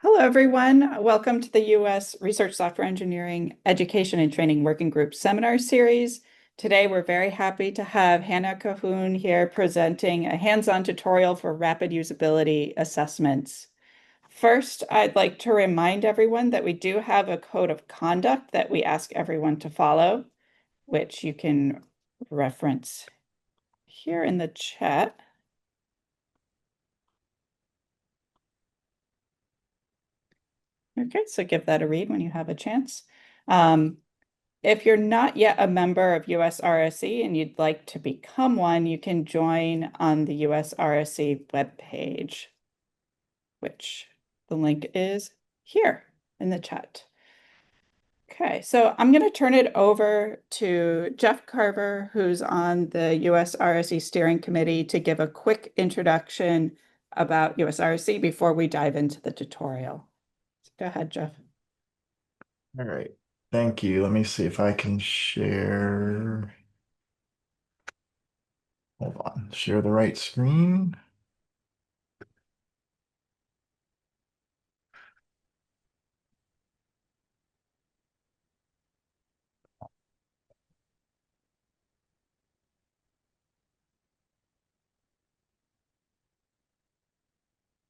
Hello, everyone. Welcome to the U.S. Research Software Engineering Education and Training Working Group Seminar Series. Today, we're very happy to have Hannah Cohoon here presenting a hands-on tutorial for rapid usability assessments. First, I'd like to remind everyone that we do have a code of conduct that we ask everyone to follow, which you can reference here in the chat. Okay, so give that a read when you have a chance. If you're not yet a member of USRSE and you'd like to become one, you can join on the USRSE webpage, which the link is here in the chat. Okay, so I'm going to turn it over to Jeff Carver, who's on the USRSE steering committee, to give a quick introduction about USRSE before we dive into the tutorial. So go ahead, Jeff. All right. Thank you. Let me see if I can share. Hold on. Share the right screen.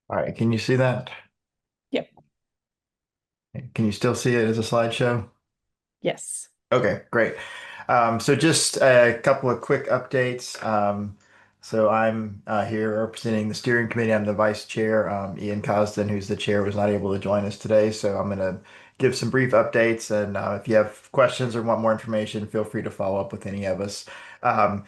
All right. Can you see that? Yep. Can you still see it as a slideshow? Yes. Okay, great. So just a couple of quick updates. So I'm here representing the steering committee. I'm the vice chair. Ian Cosden, who's the chair, was not able to join us today. So I'm going to give some brief updates. And if you have questions or want more information, feel free to follow up with any of us. The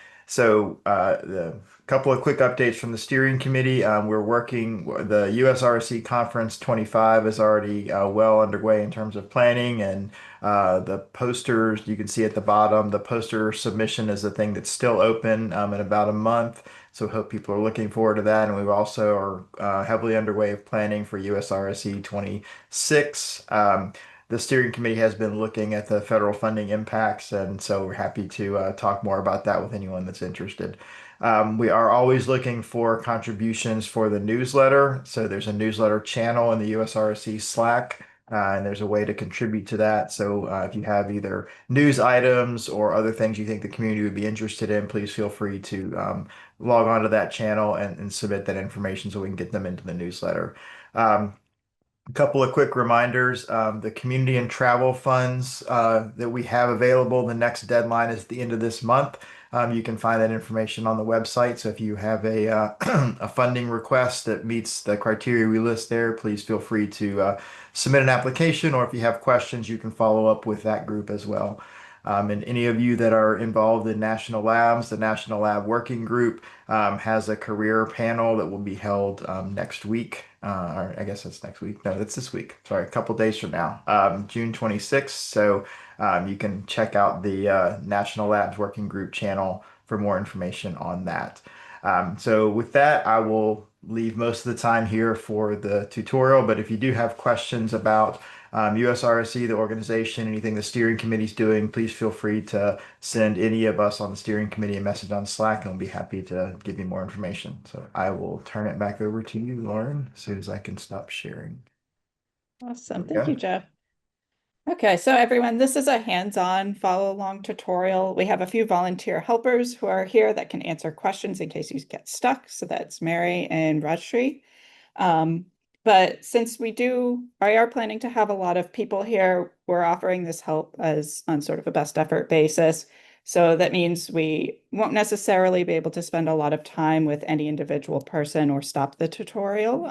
couple of quick updates from the steering committee. We're working, the USRC Conference 25 is already well underway in terms of planning, and the posters, you can see at the bottom, the poster submission is a thing that's still open in about a month. So hope people are looking forward to that. And we also are heavily underway of planning for USRSE 26. The steering committee has been looking at the federal funding impacts, and so we're happy to talk more about that with anyone that's interested. We are always looking for contributions for the newsletter. So there's a newsletter channel in the USRSE Slack. And there's a way to contribute to that. So if you have either news items or other things you think the community would be interested in, please feel free to log on to that channel and submit that information so we can get them into the newsletter. A couple of quick reminders. The community and travel funds that we have available, the next deadline is the end of this month. You can find that information on the website. So if you have a, a funding request that meets the criteria we list there, please feel free to submit an application, or if you have questions, you can follow up with that group as well. And any of you that are involved in national labs, the National Lab Working Group has a career panel that will be held next week. Or I guess that's next week. No, that's this week. Sorry, a couple days from now, June 26th. So you can check out the National Labs Working Group channel for more information on that. So with that, I will leave most of the time here for the tutorial. But if you do have questions about USRSE, the organization, anything the steering committee is doing, please feel free to send any of us on the steering committee a message on Slack, and we'll be happy to give you more information. So I will turn it back over to you, Lauren, as soon as I can stop sharing. There Awesome. we Thank you, go. Jeff. Okay, so everyone, this is a hands-on follow-along tutorial. We have a few volunteer helpers who are here that can answer questions in case you get stuck. So that's Mary and Rajshri. But since I are planning to have a lot of people here, we're offering this help as on sort of a best effort basis. So that means we won't necessarily be able to spend a lot of time with any individual person or stop the tutorial.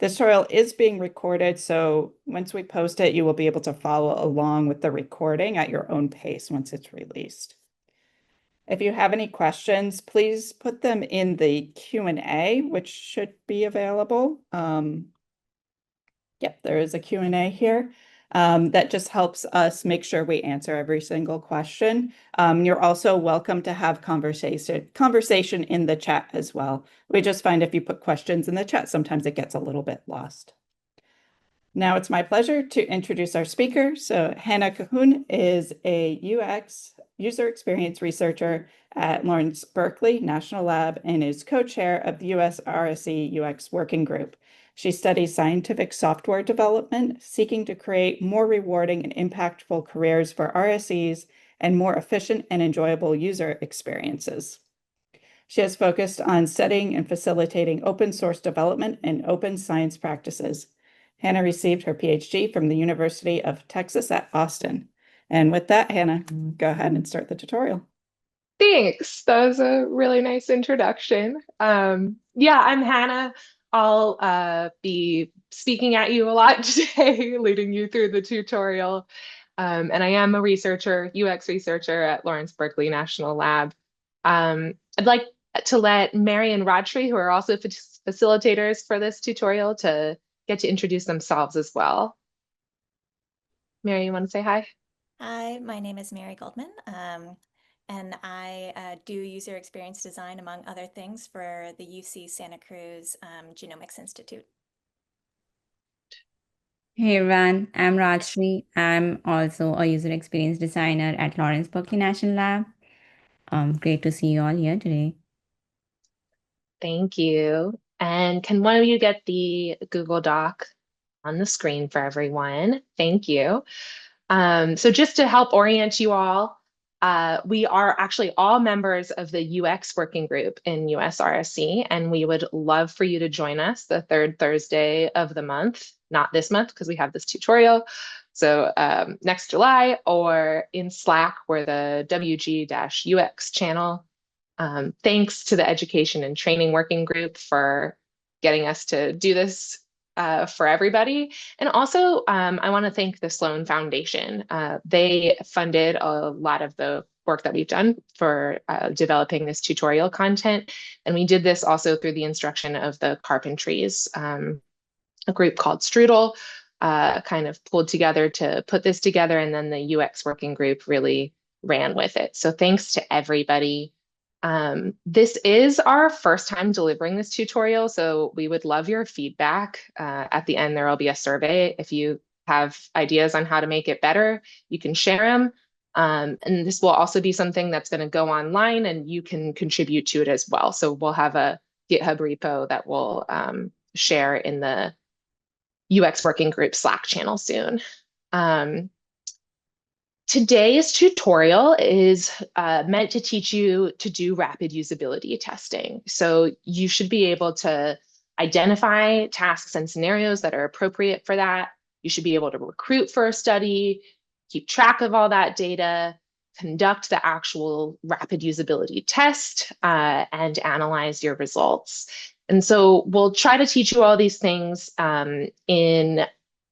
This tutorial is being recorded, so once we post it, you will be able to follow along with the recording at your own pace once it's released. If you have any questions, please put them in the Q&A, which should be available. Yep, there is a Q&A here. That just helps us make sure we answer every single question. You're also welcome to have conversation in the chat as well. We just find if you put questions in the chat, sometimes it gets a little bit lost. Now it's my pleasure to introduce our speaker. So Hannah Cohoon is a UX, user experience researcher at Lawrence Berkeley National Lab and is co-chair of the US RSE UX Working Group. She studies scientific software development, seeking to create more rewarding and impactful careers for RSEs and more efficient and enjoyable user experiences. She has focused on setting and facilitating open source development and open science practices. Hannah received her PhD from the University of Texas at Austin. And with that, Hannah, go ahead and start the tutorial. Thanks. That was a really nice introduction. Yeah, I'm Hannah. I'll be speaking at you a lot today, leading you through the tutorial. And I am a researcher, UX researcher at Lawrence Berkeley National Lab. I'd like to let Mary and Rajshri, who are also facilitators for this tutorial, to get to introduce themselves as well. Mary, you want to say hi? Hi, my name is Mary Goldman, and I do user experience design, among other things, for the UC Santa Cruz Genomics Institute. Hey everyone, I'm Rajshri. I'm also a user experience designer at Lawrence Berkeley National Lab. Great to see you all here today. Thank you. And can one of you get the Google Doc on the screen for everyone? Thank you. So just to help orient you all, we are actually all members of the UX working group in USRSC, and we would love for you to join us the third Thursday of the month, not this month because we have this tutorial. So next July, or in Slack, we're the WG-UX channel. Thanks to the Education and Training Working Group for getting us to do this for everybody. And also, I want to thank the Sloan Foundation. They funded a lot of the work that we've done for developing this tutorial content. And we did this also through the instruction of the Carpentries, a group called Strudel, kind of pulled together to put this together. And then the UX working group really ran with it. So thanks to everybody. This is our first time delivering this tutorial, so we would love your feedback. At the end, there will be a survey. If you have ideas on how to make it better, you can share them. And this will also be something that's going to go online and you can contribute to it as well. So we'll have a GitHub repo that we'll share in the UX Working Group Slack channel soon. Today's tutorial is meant to teach you to do rapid usability testing. So you should be able to identify tasks and scenarios that are appropriate for that. You should be able to recruit for a study, keep track of all that data, conduct the actual rapid usability test, and analyze your results. And so we'll try to teach you all these things in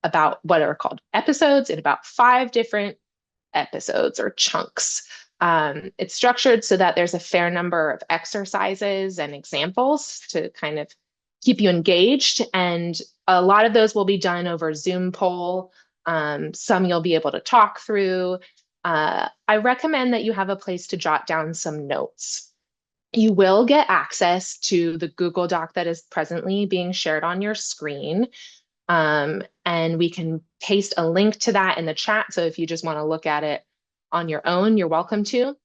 about what are called episodes, in about 5 different episodes or chunks. It's structured so that there's a fair number of exercises and examples to kind of keep you engaged. And a lot of those will be done over Zoom poll. Some you'll be able to talk through. I recommend that you have a place to jot down some notes. You will get access to the Google Doc that is presently being shared on your screen. And we can paste a link to that in the chat. So if you just want to look at it on your own, you're welcome to.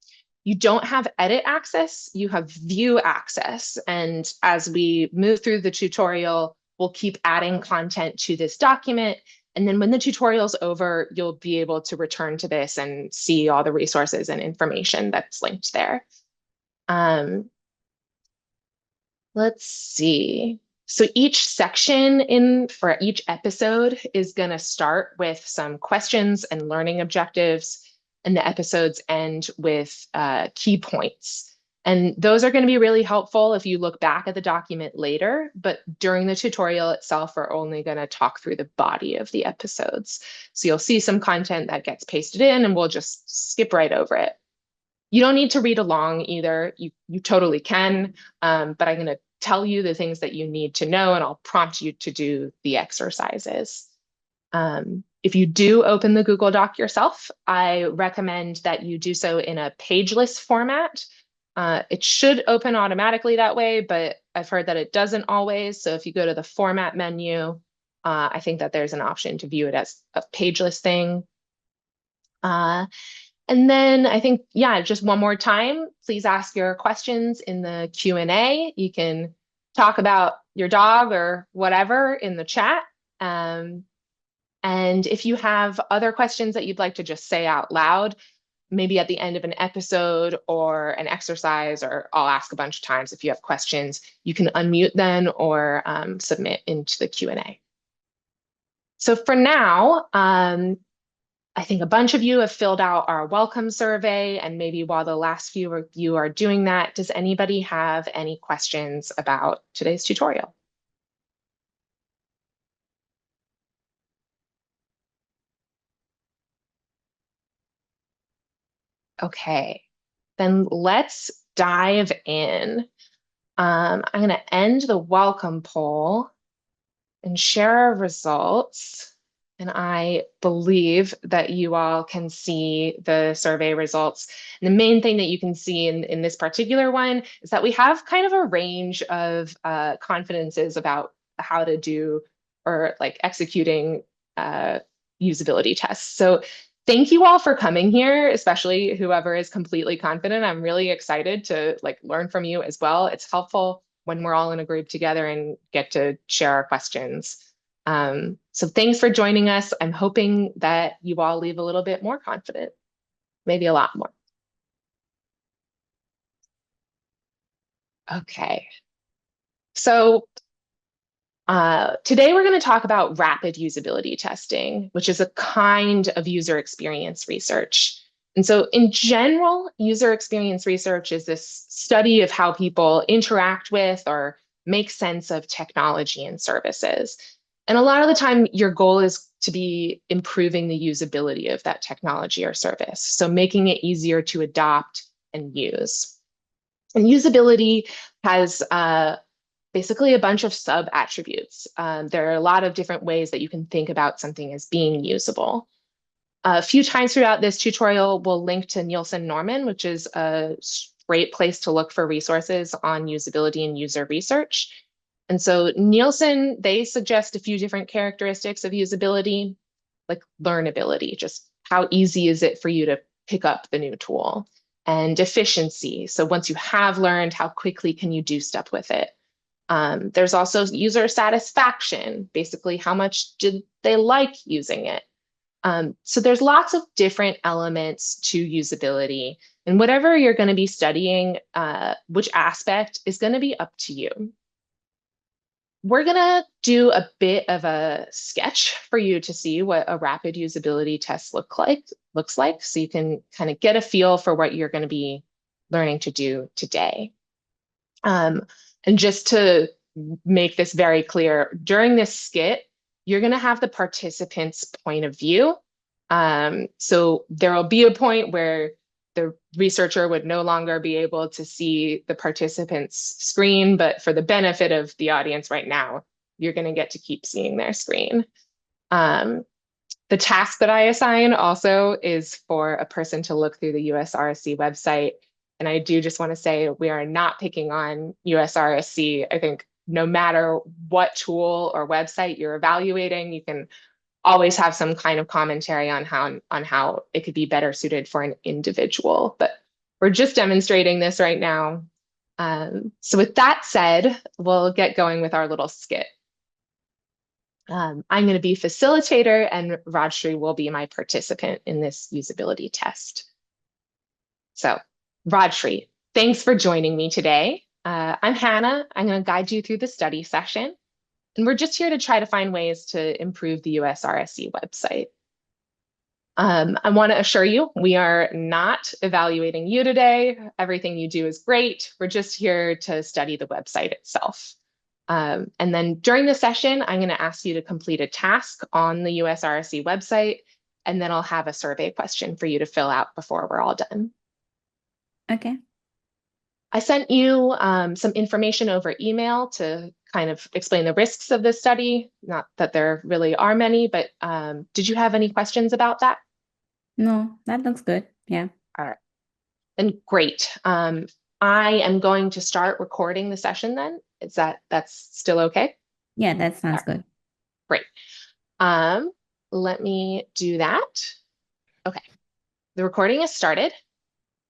You don't have edit access, you have view access. And as we move through the tutorial, we'll keep adding content to this document. And then when the tutorial's over, you'll be able to return to this and see all the resources and information that's linked there. Let's see. So each section or each episode is going to start with some questions and learning objectives, and the episodes end with key points. And those are going to be really helpful if you look back at the document later, but during the tutorial itself, we're only going to talk through the body of the episodes. So you'll see some content that gets pasted in and we'll just skip right over it. You don't need to read along either. You totally can, but I'm going to tell you the things that you need to know, and I'll prompt you to do the exercises. If you do open the Google Doc yourself, I recommend that you do so in a pageless format. It should open automatically that way, but I've heard that it doesn't always. So if you go to the format menu, I think that there's an option to view it as a pageless thing. And then I think, yeah, just one more time, please ask your questions in the Q&A. You can talk about your dog or whatever in the chat. And if you have other questions that you'd like to just say out loud, maybe at the end of an episode or an exercise, or I'll ask a bunch of times if you have questions, you can unmute then or submit into the Q&A. So for now, I think a bunch of you have filled out our welcome survey, and maybe while the last few of you are doing that, does anybody have any questions about today's tutorial? Okay, then let's dive in. I'm going to end the welcome poll and share our results. And I believe that you all can see the survey results. And the main thing that you can see in this particular one is that we have kind of a range of confidences about how to do or like executing usability tests. So thank you all for coming here, especially whoever is completely confident. I'm really excited to like learn from you as well. It's helpful when we're all in a group together and get to share our questions. So thanks for joining us. I'm hoping that you all leave a little bit more confident, maybe a lot more. Okay. So today we're going to talk about rapid usability testing, which is a kind of user experience research. And so in general, user experience research is this study of how people interact with or make sense of technology and services. And a lot of the time, your goal is to be improving the usability of that technology or service. So making it easier to adopt and use. And usability has basically a bunch of sub-attributes. There are a lot of different ways that you can think about something as being usable. A few times throughout this tutorial, we'll link to Nielsen-Norman, which is a great place to look for resources on usability and user research. And so Nielsen, they suggest a few different characteristics of usability, like learnability, just how easy is it for you to pick up the new tool, and efficiency. So once you have learned, how quickly can you do stuff with it? There's also user satisfaction, basically how much did they like using it? So there's lots of different elements to usability, and whatever you're going to be studying, which aspect is going to be up to you. We're going to do a bit of a sketch for you to see what a rapid usability test looks like, so you can kind of get a feel for what you're going to be learning to do today. And just to make this very clear, during this skit, you're going to have the participant's point of view. So there will be a point where the researcher would no longer be able to see the participant's screen, but for the benefit of the audience right now, you're going to get to keep seeing their screen. The task that I assign also is for a person to look through the USRSC website. And I do just want to say we are not picking on USRSC. I think no matter what tool or website you're evaluating, you can always have some kind of commentary on how it could be better suited for an individual. But we're just demonstrating this right now. So with that said, we'll get going with our little skit. I'm going to be facilitator, and Rajshri will be my participant in this usability test. So Rajshri, thanks for joining me today. I'm Hannah. I'm going to guide you through the study session. And we're just here to try to find ways to improve the USRSC website. I want to assure you, we are not evaluating you today. Everything you do is great. We're just here to study the website itself. And then during the session, I'm going to ask you to complete a task on the USRSC website, and then I'll have a survey question for you to fill out before we're all done. Okay. I sent you some information over email to kind of explain the risks of this study. Not that there really are many, but did you have any questions about that? No, that looks good. Yeah. All right. Then great. I am going to start recording the session then. That's still okay? Yeah, that sounds good. Great. Let me do that. Okay. The recording is started.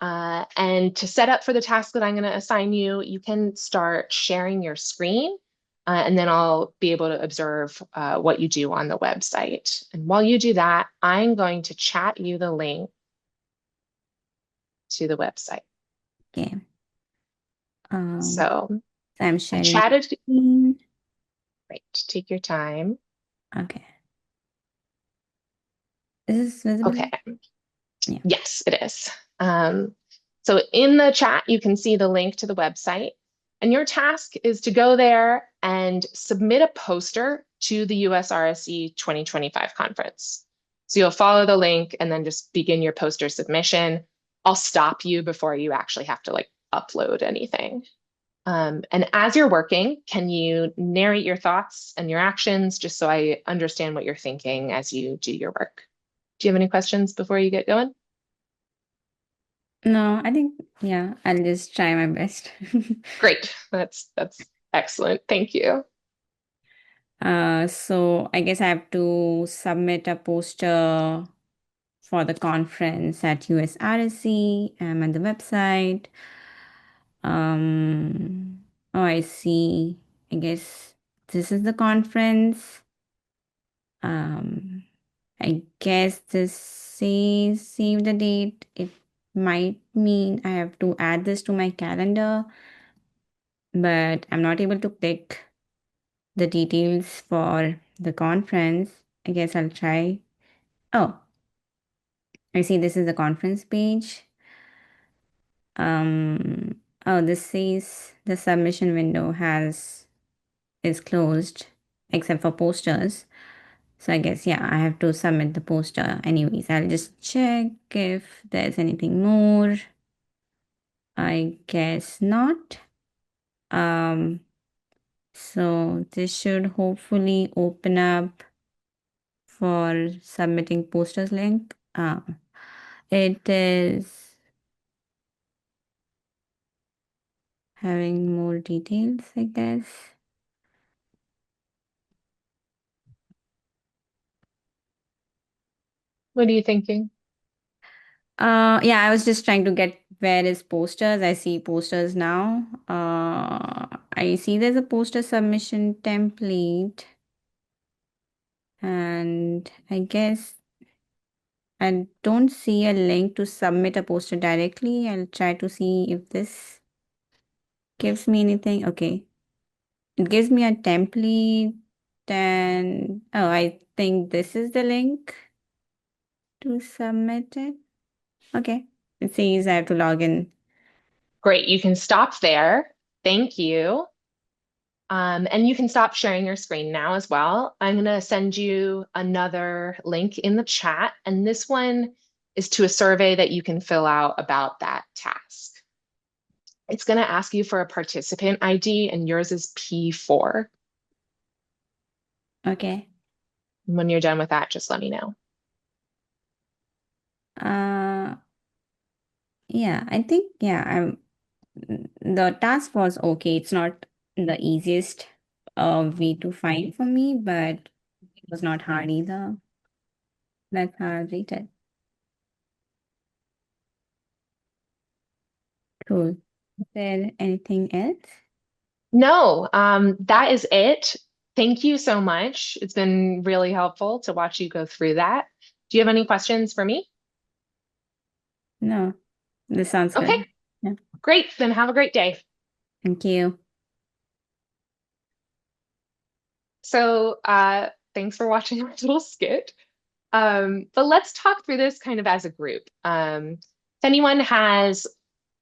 And to set up for the task that I'm going to assign you, you can start sharing your screen, and then I'll be able to observe what you do on the website. And while you do that, I'm going to chat you the link to the website. Okay. So I'm I sharing chatted. screen. Great. Take your time. Okay. Is this visible? Okay. Yeah. Yes, it is. So in the chat, you can see the link to the website. And your task is to go there and submit a poster to the USRSE 2025 conference. So you'll follow the link and then just begin your poster submission. I'll stop you before you actually have to like upload anything. And as you're working, can you narrate your thoughts and your actions just so I understand what you're thinking as you do your work? Do you have any questions before you get going? No, I think, yeah, I'll just try my best. Great. That's excellent. Thank you. So I guess I have to submit a poster for the conference at USRSC. I'm at the website. Oh, I see. I guess this is the conference. I guess this says save the date. It might mean I have to add this to my calendar, but I'm not able to click the details for the conference. I guess I'll try. Oh, I see this is the conference page. Oh, this says the submission window is closed except for posters. So I guess, yeah, I have to submit the poster anyways. I'll just check if there's anything more. I guess not. So this should hopefully open up for submitting posters link. It is having more details, I guess. What are you thinking? Yeah, I was just trying to get where is posters. I see posters now. I see there's a poster submission template. And I guess I don't see a link to submit a poster directly. I'll try to see if this gives me anything. Okay. It gives me a template. And oh, I think this is the link to submit it. Okay. It says I have to log in. Great. You can stop there. Thank you. And you can stop sharing your screen now as well. I'm going to send you another link in the chat. And this one is to a survey that you can fill out about that task. It's going to ask you for a participant ID, and yours is P4. Okay. When you're done with that, just let me know. Yeah, I think, yeah, the task was okay. It's not the easiest way to find for me, but it was not hard either. That's how I rate it. Cool. Is there anything else? No, that is it. Thank you so much. It's been really helpful to watch you go through that. Do you have any questions for me? No, this sounds Okay, good. Yeah. great. Then have a great day. Thank you. So thanks for watching our little skit. But let's talk through this kind of as a group. If anyone has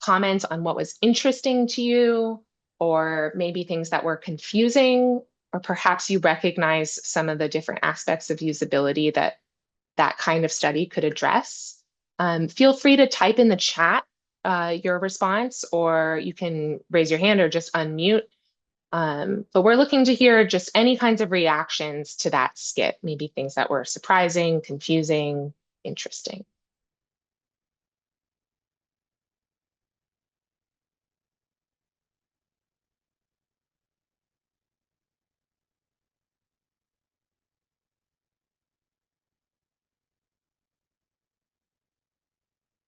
comments on what was interesting to you, or maybe things that were confusing, or perhaps you recognize some of the different aspects of usability that that kind of study could address, feel free to type in the chat your response, or you can raise your hand or just unmute. But we're looking to hear just any kinds of reactions to that skit, maybe things that were surprising, confusing, interesting.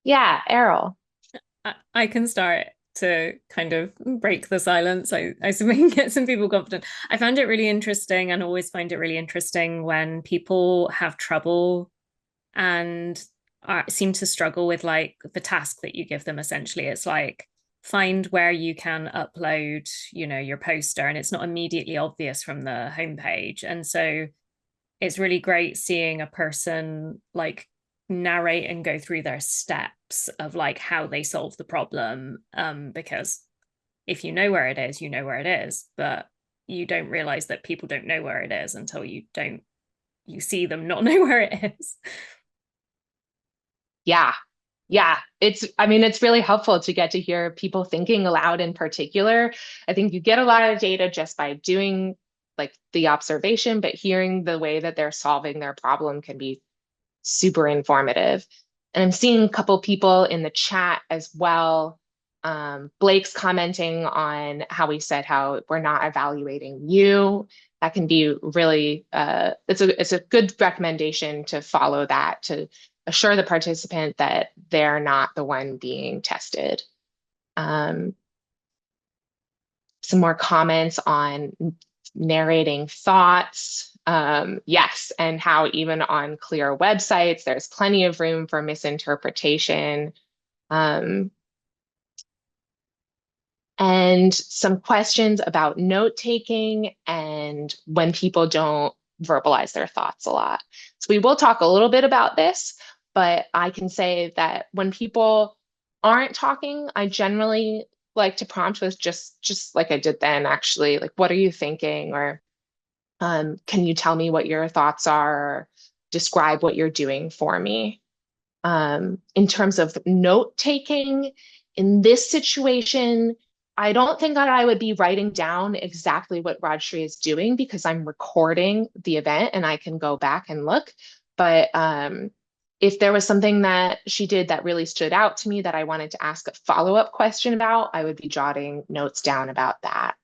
Yeah, Errol. I can start to kind of break the silence. I so we can get some people confident. I found it really interesting and always find it really interesting when people have trouble and seem to struggle with like the task that you give them. Essentially, it's like find where you can upload, your poster, and it's not immediately obvious from the homepage. And so it's really great seeing a person like narrate and go through their steps of like how they solve the problem, because if you know where it is, you know where it is, but you don't realize that people don't know where it is until you see them not know where it is. Yeah. It's really helpful to get to hear people thinking aloud in particular. I think you get a lot of data just by doing like the observation, but hearing the way that they're solving their problem can be super informative. And I'm seeing a couple people in the chat as well. Blake's commenting on how we said how we're not evaluating you. That can be really, it's a good recommendation to follow that, to assure the participant that they're not the one being tested. Some more comments on narrating thoughts. Yes, and how even on clear websites, there's plenty of room for misinterpretation. And some questions about note-taking and when people don't verbalize their thoughts a lot. So we will talk a little bit about this, but I can say that when people aren't talking, I generally like to prompt with just like I did then, actually, like, what are you thinking? Or can you tell me what your thoughts are? Or describe what you're doing for me. In terms of note-taking, in this situation, I don't think that I would be writing down exactly what Rajshri is doing because I'm recording the event and I can go back and look. But if there was something that she did that really stood out to me that I wanted to ask a follow-up question about, I would be jotting notes down about that.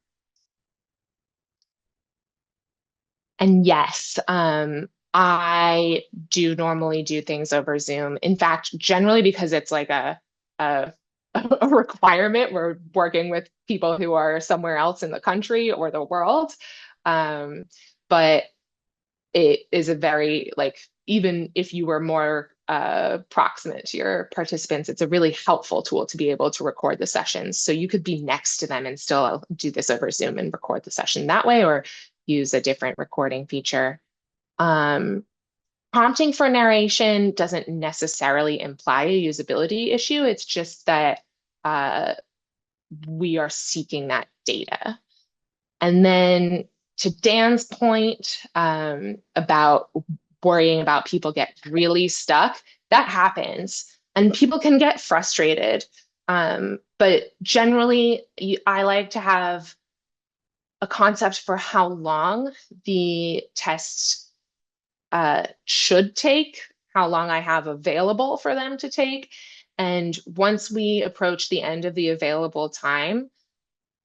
And yes, I do normally do things over Zoom. In fact, generally because it's like a a requirement. We're working with people who are somewhere else in the country or the world. But it is a very, like, even if you were more proximate to your participants, it's a really helpful tool to be able to record the sessions. So you could be next to them and still do this over Zoom and record the session that way, or use a different recording feature. Prompting for narration doesn't necessarily imply a usability issue. It's just that we are seeking that data. And then to Dan's point about worrying about people get really stuck, that happens. And people can get frustrated. But generally, I like to have a concept for how long the test should take, how long I have available for them to take. And once we approach the end of the available time,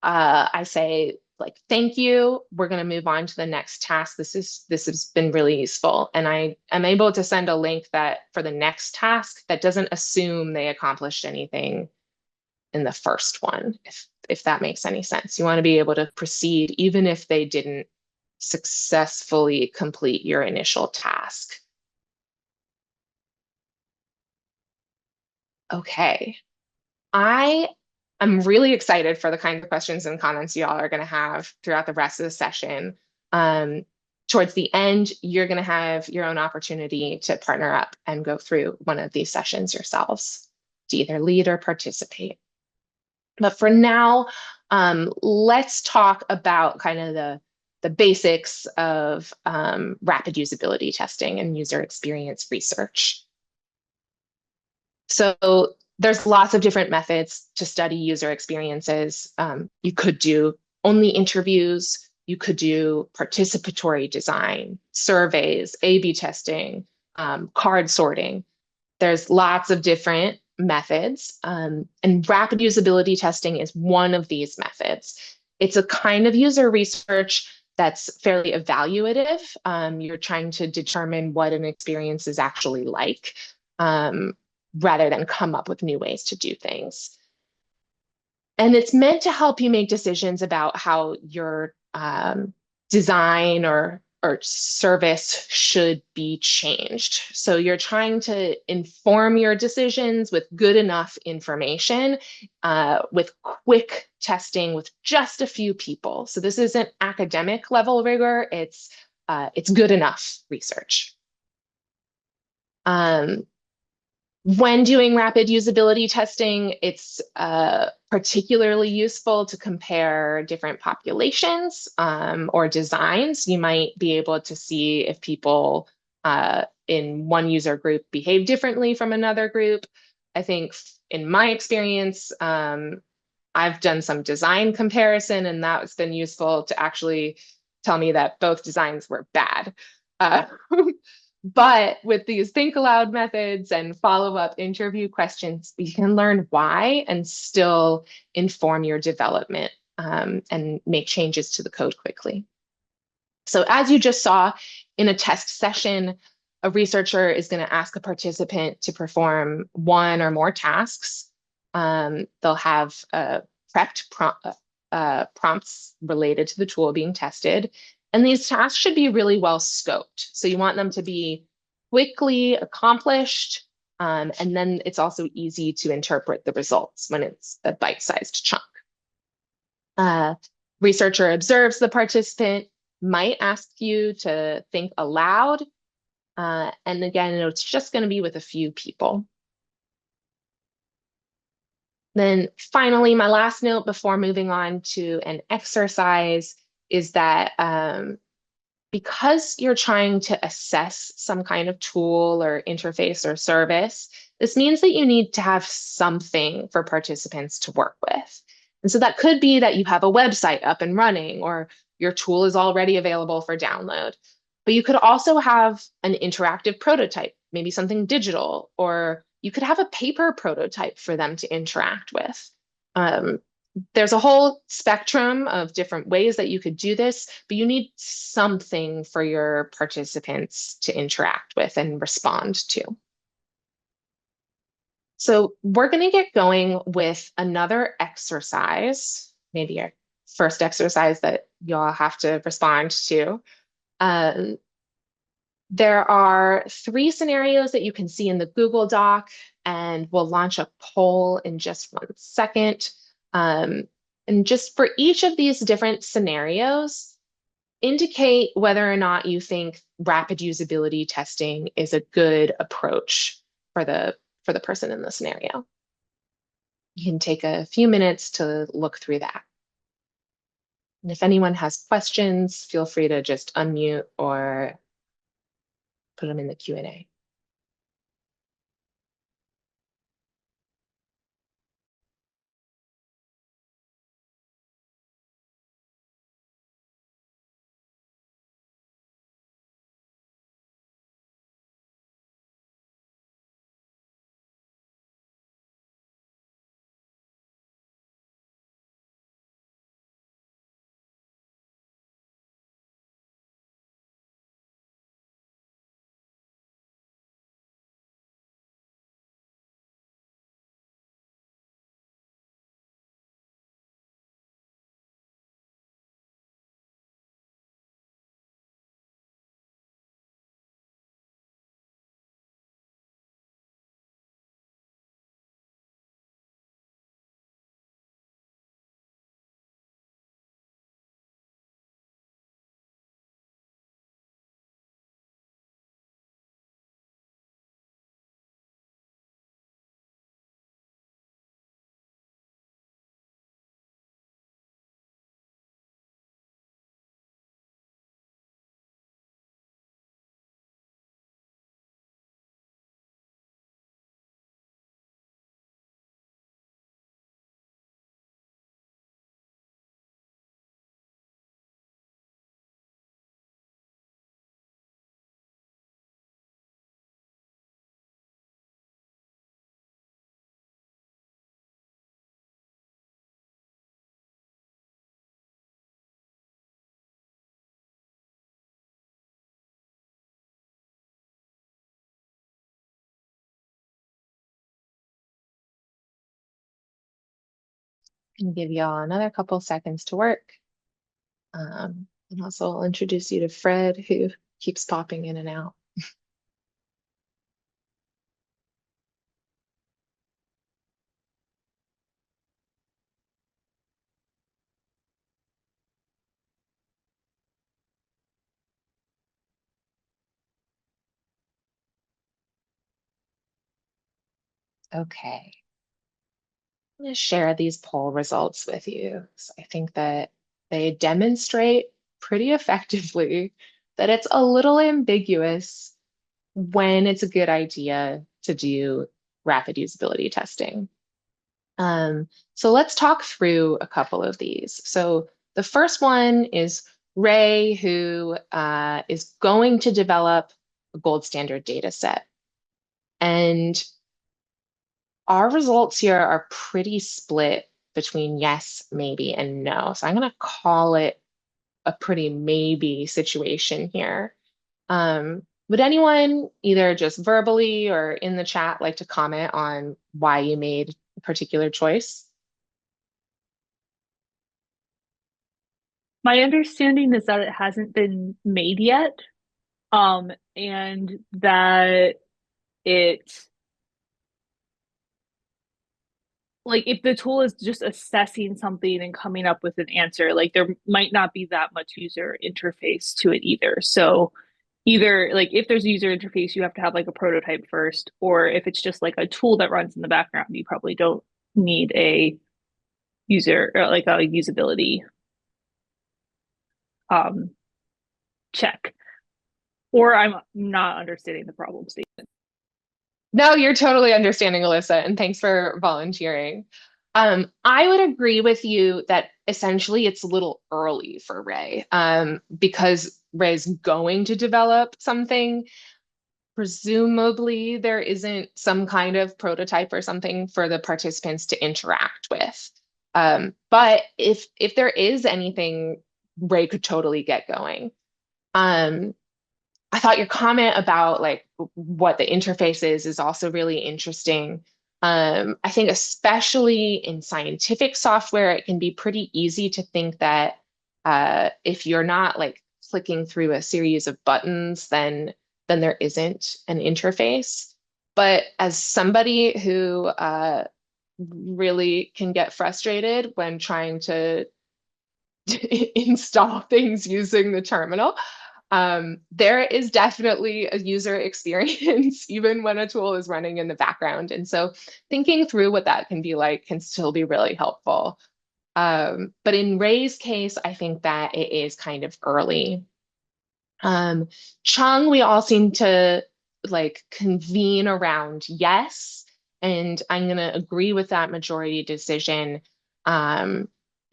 I say, like, thank you. We're going to move on to the next task. This has been really useful. And I am able to send a link that for the next task that doesn't assume they accomplished anything in the first one, if that makes any sense. You want to be able to proceed even if they didn't successfully complete your initial task. Okay. I'm really excited for the kinds of questions and comments y'all are going to have throughout the rest of the session. Towards the end, you're going to have your own opportunity to partner up and go through one of these sessions yourselves to either lead or participate. But for now, let's talk about kind of the basics of rapid usability testing and user experience research. So there's lots of different methods to study user experiences. You could do only interviews. You could do participatory design, surveys, A/B testing, card sorting. There's lots of different methods, and rapid usability testing is one of these methods. It's a kind of user research that's fairly evaluative. You're trying to determine what an experience is actually like, rather than come up with new ways to do things. And it's meant to help you make decisions about how your design or service should be changed. So you're trying to inform your decisions with good enough information, with quick testing with just a few people. So this isn't academic level rigor, it's good enough research. When doing rapid usability testing, it's particularly useful to compare different populations or designs. You might be able to see if people in one user group behave differently from another group. I think in my experience, I've done some design comparison, and that's been useful to actually tell me that both designs were bad. But with these think aloud methods and follow-up interview questions, you can learn why and still inform your development and make changes to the code quickly. So as you just saw in a test session, a researcher is going to ask a participant to perform one or more tasks. They'll have prepped prompts related to the tool being tested. And these tasks should be really well scoped. So you want them to be quickly accomplished. And then it's also easy to interpret the results when it's a bite-sized chunk. Researcher observes the participant, might ask you to think aloud. And again, it's just going to be with a few people. Then finally, my last note before moving on to an exercise is that because you're trying to assess some kind of tool or interface or service, this means that you need to have something for participants to work with. And so that could be that you have a website up and running, or your tool is already available for download. But you could also have an interactive prototype, maybe something digital, or you could have a paper prototype for them to interact with. There's a whole spectrum of different ways that you could do this, but you need something for your participants to interact with and respond to. So we're going to get going with another exercise, maybe our first exercise that y'all have to respond to. There are 3 scenarios that you can see in the Google Doc, and we'll launch a poll in just 1 second. And just for each of these different scenarios, indicate whether or not you think rapid usability testing is a good approach for the person in the scenario. You can take a few minutes to look through that. And if anyone has questions, feel free to just unmute or put them in the Q&A. And give y'all another couple seconds to work. And also I'll introduce you to Fred, who keeps popping in and out. Okay. I'm going to share these poll results with you. So I think that they demonstrate pretty effectively that it's a little ambiguous when it's a good idea to do rapid usability testing. So let's talk through a couple of these. So the first one is Ray, who is going to develop a gold standard data set. And our results here are pretty split between yes, maybe, and no. So I'm going to call it a pretty maybe situation here. Would anyone either just verbally or in the chat like to comment on why you made a particular choice? My understanding is that it hasn't been made yet, and that it, like, if the tool is just assessing something and coming up with an answer, like there might not be that much user interface to it either. So either like if there's a user interface, you have to have like a prototype first, or if it's just like a tool that runs in the background, you probably don't need a user or like a usability check. Or I'm not understanding the problem statement. No, you're totally understanding, Alyssa, and thanks for volunteering. I would agree with you that essentially it's a little early for Ray, because Ray's going to develop something. Presumably, there isn't some kind of prototype or something for the participants to interact with. But if there is anything, Ray could totally get going. I thought your comment about like what the interface is also really interesting. I think especially in scientific software, it can be pretty easy to think that if you're not like clicking through a series of buttons, then there isn't an interface. But as somebody who really can get frustrated when trying to install things using the terminal, there is definitely a user experience even when a tool is running in the background. And so thinking through what that can be like can still be really helpful. But in Ray's case, I think that it is kind of early. Chung, we all seem to like convene around yes, and I'm going to agree with that majority decision.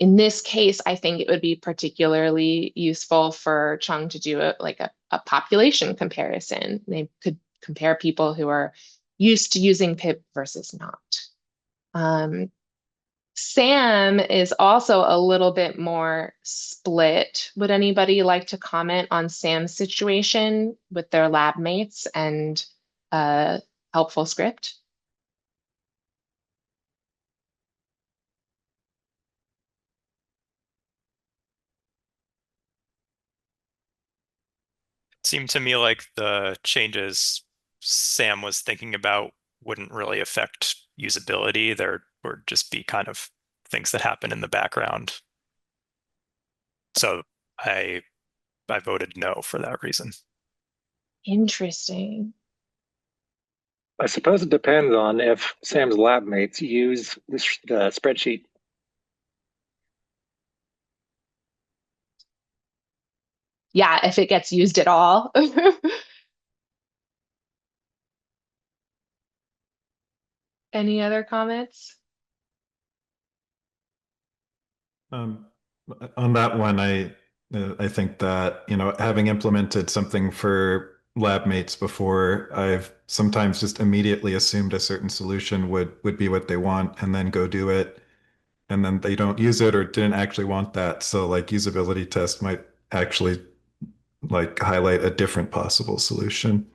In this case, I think it would be particularly useful for Chung to do a population comparison. They could compare people who are used to using pip versus not. Sam is also a little bit more split. Would anybody like to comment on Sam's situation with their lab mates and helpful script? Seemed to me like the changes Sam was thinking about wouldn't really affect usability. There would just be kind of things that happen in the background. So I voted no for that reason. Interesting. I suppose it depends on if Sam's lab mates use the spreadsheet. Yeah, if it gets used at all. Any other comments? On that one, I think that, having implemented something for lab mates before, I've sometimes just immediately assumed a certain solution would be what they want and then go do it. And then they don't use it or didn't actually want that. So like usability test might actually like highlight a different possible solution.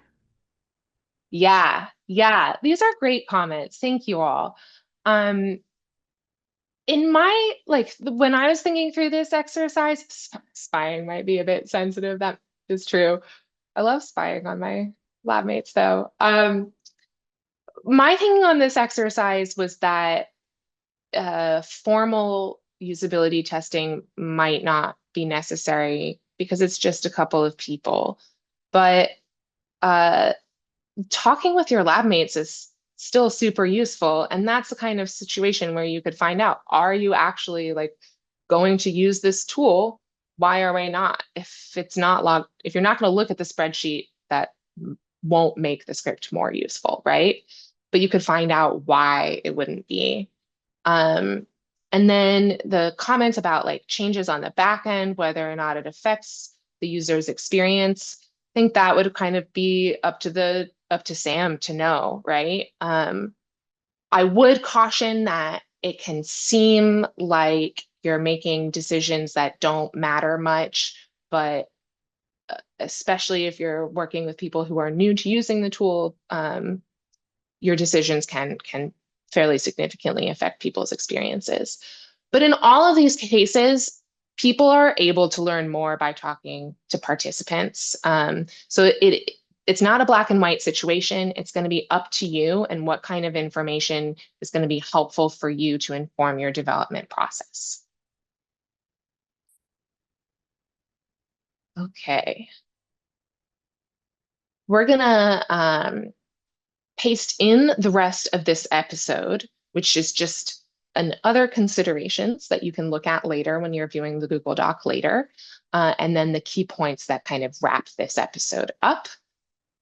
Yeah, these are great comments. Thank you all. in my, like, when I was thinking through this exercise, spying might be a bit sensitive. That is true. I love spying on my lab mates though. My thinking on this exercise was that formal usability testing might not be necessary because it's just a couple of people. But talking with your lab mates is still super useful. And that's the kind of situation where you could find out, are you actually like going to use this tool? Why or why not? If it's not logged, if you're not going to look at the spreadsheet, that won't make the script more useful, right? But you could find out why it wouldn't be. And then the comments about like changes on the back end, whether or not it affects the user's experience, I think that would kind of be up to Sam to know, right? I would caution that it can seem like you're making decisions that don't matter much, but especially if you're working with people who are new to using the tool, your decisions can fairly significantly affect people's experiences. But in all of these cases, people are able to learn more by talking to participants. So it's not a black and white situation. It's going to be up to you and what kind of information is going to be helpful for you to inform your development process. Okay. We're going to paste in the rest of this episode, which is just other considerations that you can look at later when you're viewing the Google Doc later, and then the key points that kind of wrap this episode up.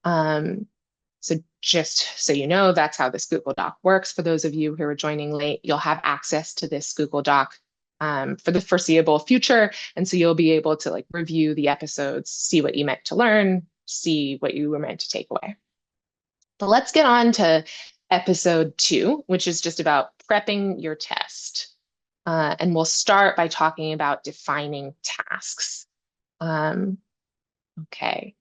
So just so you know, that's how this Google Doc works. For those of you who are joining late, you'll have access to this Google Doc for the foreseeable future. And so you'll be able to like review the episodes, see what you meant to learn, see what you were meant to take away. But let's get on to episode 2, which is just about prepping your test. And we'll start by talking about defining tasks. Okay.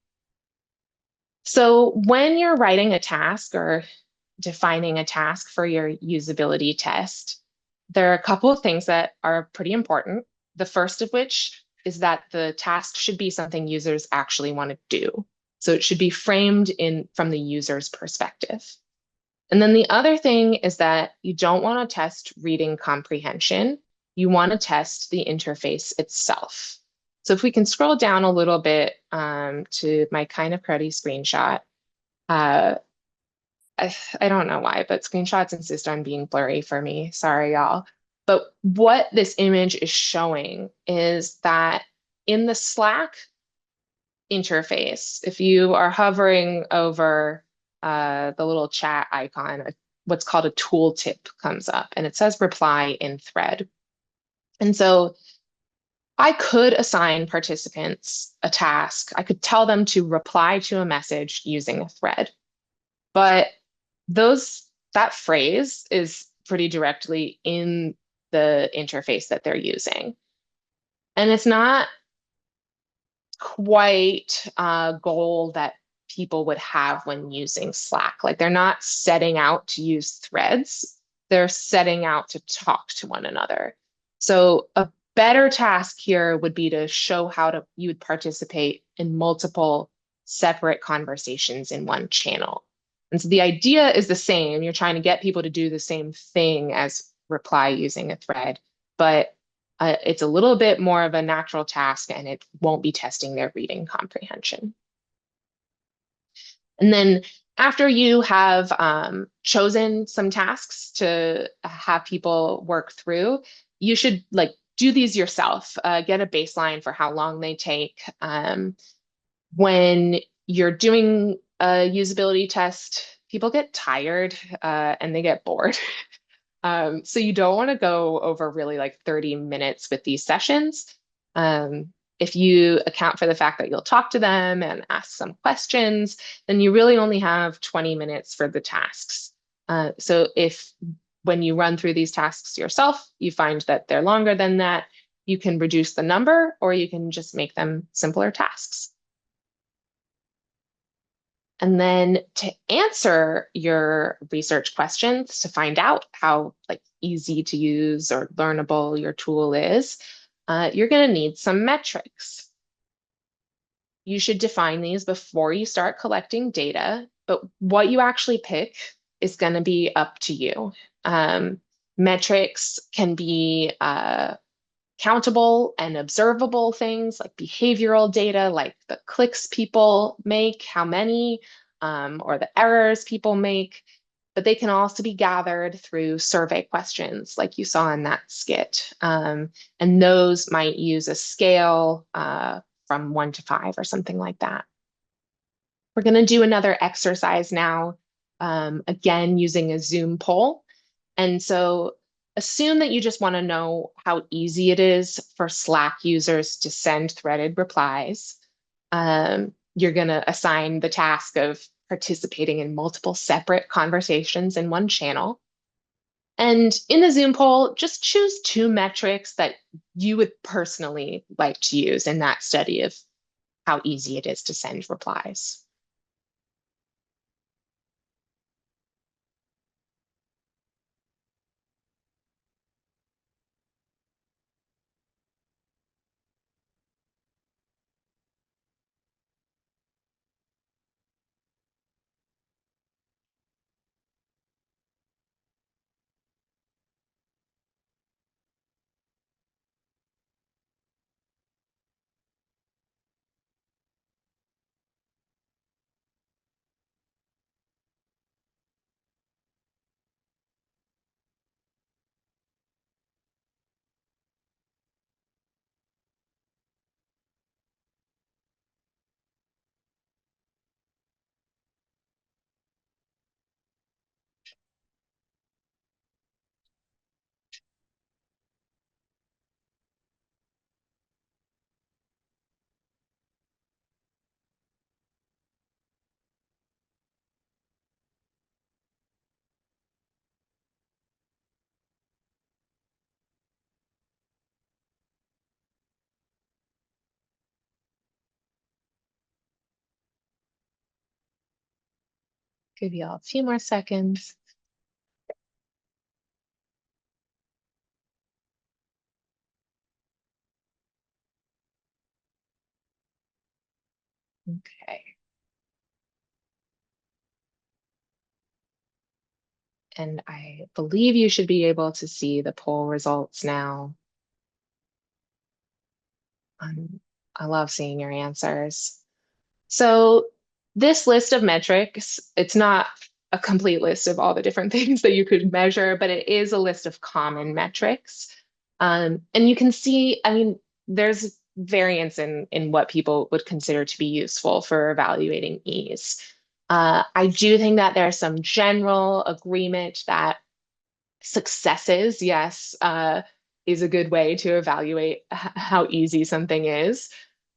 So when you're writing a task or defining a task for your usability test, there are a couple of things that are pretty important. The first of which is that the task should be something users actually want to do. So it should be framed from the user's perspective. And then the other thing is that you don't want to test reading comprehension. You want to test the interface itself. So if we can scroll down a little bit to my kind of cruddy screenshot. I don't know why, but screenshots insist on being blurry for me. Sorry, y'all. But what this image is showing is that in the Slack interface, if you are hovering over the little chat icon, what's called a tooltip comes up and it says reply in thread. And so I could assign participants a task. I could tell them to reply to a message using a thread, but that phrase is pretty directly in the interface that they're using. And it's not quite a goal that people would have when using Slack. Like they're not setting out to use threads, they're setting out to talk to one another. So a better task here would be to show how you would participate in multiple separate conversations in one channel. And so the idea is the same. You're trying to get people to do the same thing as reply using a thread, but it's a little bit more of a natural task and it won't be testing their reading comprehension. And then after you have chosen some tasks to have people work through, you should like do these yourself, get a baseline for how long they take. When you're doing a usability test, people get tired and they get bored. So you don't want to go over really like 30 minutes with these sessions. If you account for the fact that you'll talk to them and ask some questions, then you really only have 20 minutes for the tasks. So if when you run through these tasks yourself, you find that they're longer than that, you can reduce the number or you can just make them simpler tasks. And then to answer your research questions, to find out how like easy to use or learnable your tool is, you're going to need some metrics. You should define these before you start collecting data, but what you actually pick is going to be up to you. Metrics can be countable and observable things like behavioral data, like the clicks people make, how many, or the errors people make. But they can also be gathered through survey questions, like you saw in that skit. And those might use a scale from 1 to 5 or something like that. We're going to do another exercise now, again, using a Zoom poll. And so assume that you just want to know how easy it is for Slack users to send threaded replies. You're going to assign the task of participating in multiple separate conversations in one channel. And in the Zoom poll, just choose 2 metrics that you would personally like to use in that study of how easy it is to send replies. Give you all a few more seconds. Okay. And I believe you should be able to see the poll results now. I love seeing your answers. So this list of metrics, it's not a complete list of all the different things that you could measure, but it is a list of common metrics. And you can see, I mean, there's variance in what people would consider to be useful for evaluating ease. I do think that there's some general agreement that successes, yes, is a good way to evaluate how easy something is.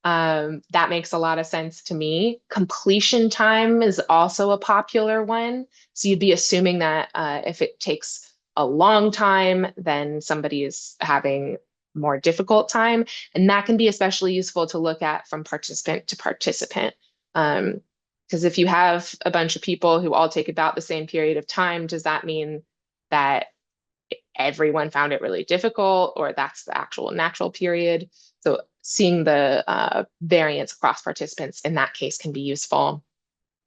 That makes a lot of sense to me. Completion time is also a popular one. So you'd be assuming that if it takes a long time, then somebody is having more difficult time. And that can be especially useful to look at from participant to participant. Because if you have a bunch of people who all take about the same period of time, does that mean that everyone found it really difficult, or that's the actual natural period? So seeing the variance across participants in that case can be useful.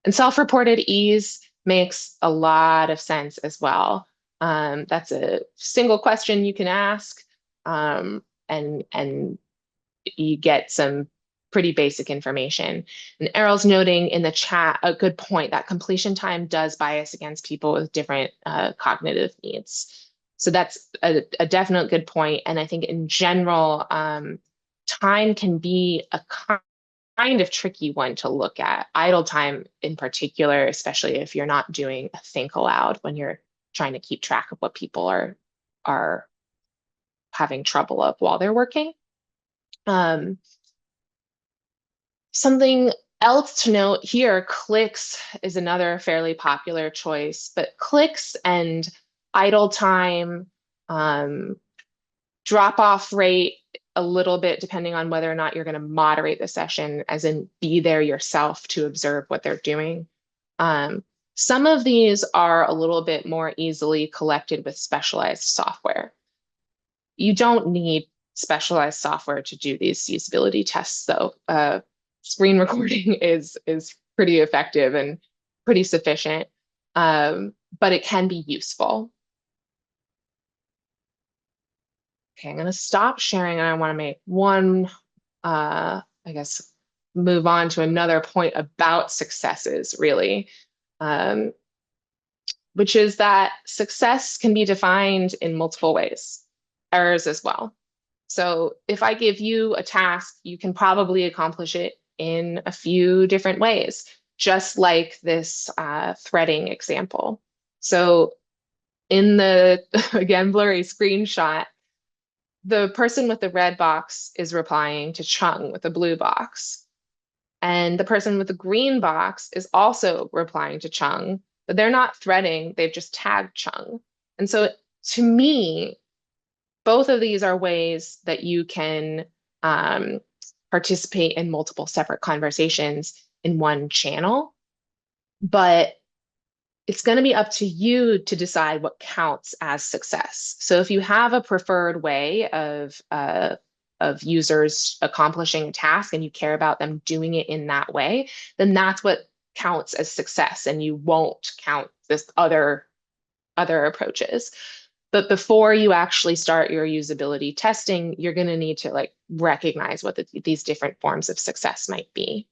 And self-reported ease makes a lot of sense as well. That's a single question you can ask, and you get some pretty basic information. And Errol's noting in the chat a good point that completion time does bias against people with different cognitive needs. So that's a definite good point. And I think in general, time can be a kind of tricky one to look at. Idle time in particular, especially if you're not doing a think aloud when you're trying to keep track of what people are having trouble of while they're working. Something else to note here, clicks is another fairly popular choice, but clicks and idle time, drop-off rate, a little bit depending on whether or not you're going to moderate the session, as in be there yourself to observe what they're doing. Some of these are a little bit more easily collected with specialized software. You don't need specialized software to do these usability tests, though. Screen recording is pretty effective and pretty sufficient, but it can be useful. Okay, I'm going to stop sharing, and I want to make one, I guess, move on to another point about successes, really, which is that success can be defined in multiple ways, errors as well. So if I give you a task, you can probably accomplish it in a few different ways, just like this threading example. So in the, again, blurry screenshot, the person with the red box is replying to Chung with a blue box. And the person with the green box is also replying to Chung, but they're not threading, they've just tagged Chung. And so to me, both of these are ways that you can participate in multiple separate conversations in one channel, but it's going to be up to you to decide what counts as success. So if you have a preferred way of users accomplishing a task and you care about them doing it in that way, then that's what counts as success, and you won't count this other approaches. But before you actually start your usability testing, you're going to need to like recognize what these different forms of success might be.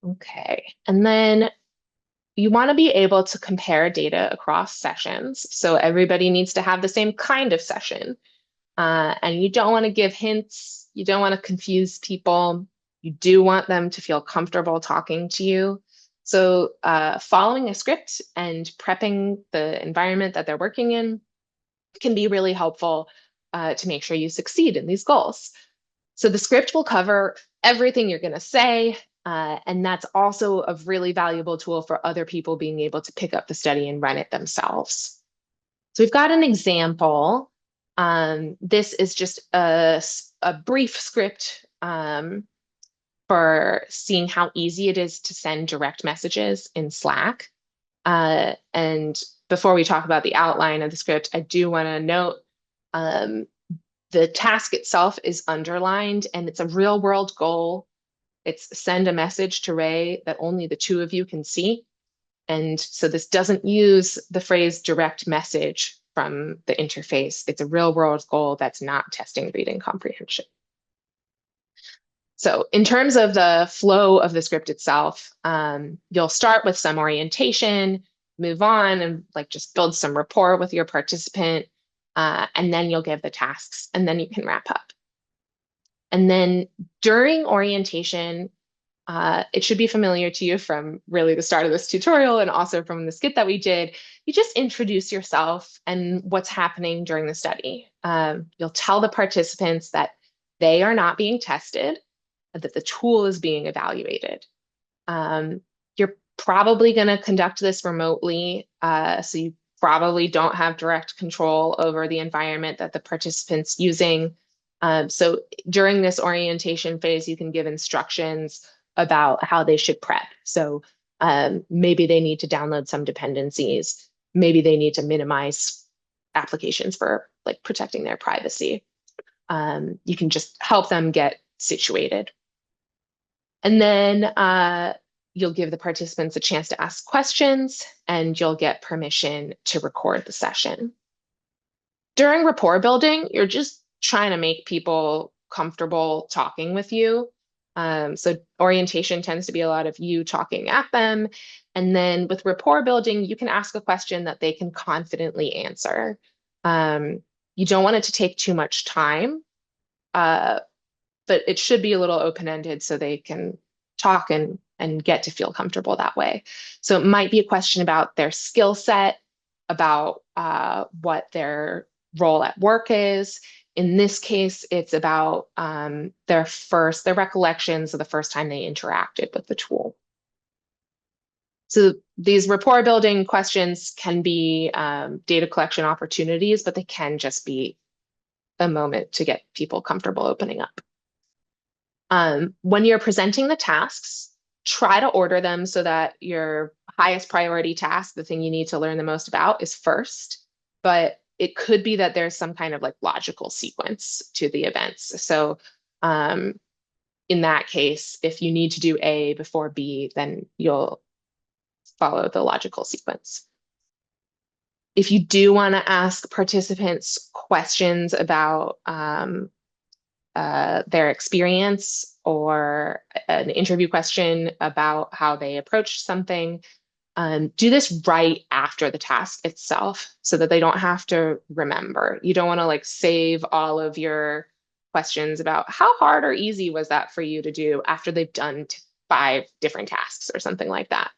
Okay, and then you want to be able to compare data across sessions. So everybody needs to have the same kind of session. And you don't want to give hints. You don't want to confuse people. You do want them to feel comfortable talking to you. So following a script and prepping the environment that they're working in can be really helpful to make sure you succeed in these goals. So the script will cover everything you're going to say, and that's also a really valuable tool for other people being able to pick up the study and run it themselves. So we've got an example. This is just a brief script for seeing how easy it is to send direct messages in Slack. And before we talk about the outline of the script, I do want to note the task itself is underlined, and it's a real world goal. It's send a message to Ray that only the two of you can see. And so this doesn't use the phrase direct message from the interface. It's a real world goal that's not testing reading comprehension. So in terms of the flow of the script itself, you'll start with some orientation, move on and like just build some rapport with your participant, and then you'll give the tasks, and then you can wrap up. And then during orientation, it should be familiar to you from really the start of this tutorial and also from the skit that we did. You just introduce yourself and what's happening during the study. You'll tell the participants that they are not being tested, that the tool is being evaluated. You're probably going to conduct this remotely, so you probably don't have direct control over the environment that the participant's using. So during this orientation phase, you can give instructions about how they should prep. So maybe they need to download some dependencies. Maybe they need to minimize applications for like protecting their privacy. You can just help them get situated. And then you'll give the participants a chance to ask questions, and you'll get permission to record the session. During rapport building, you're just trying to make people comfortable talking with you. So orientation tends to be a lot of you talking at them. And then with rapport building, you can ask a question that they can confidently answer. You don't want it to take too much time, but it should be a little open-ended so they can talk and get to feel comfortable that way. So it might be a question about their skill set, about what their role at work is. In this case, it's about their recollections of the first time they interacted with the tool. So these rapport building questions can be data collection opportunities, but they can just be a moment to get people comfortable opening up. When you're presenting the tasks, try to order them so that your highest priority task, the thing you need to learn the most about, is first. But it could be that there's some kind of like logical sequence to the events. So in that case, if you need to do A before B, then you'll follow the logical sequence. If you do want to ask participants questions about their experience or an interview question about how they approached something, do this right after the task itself so that they don't have to remember. You don't want to like save all of your questions about how hard or easy was that for you to do after they've done 5 different tasks or something like that.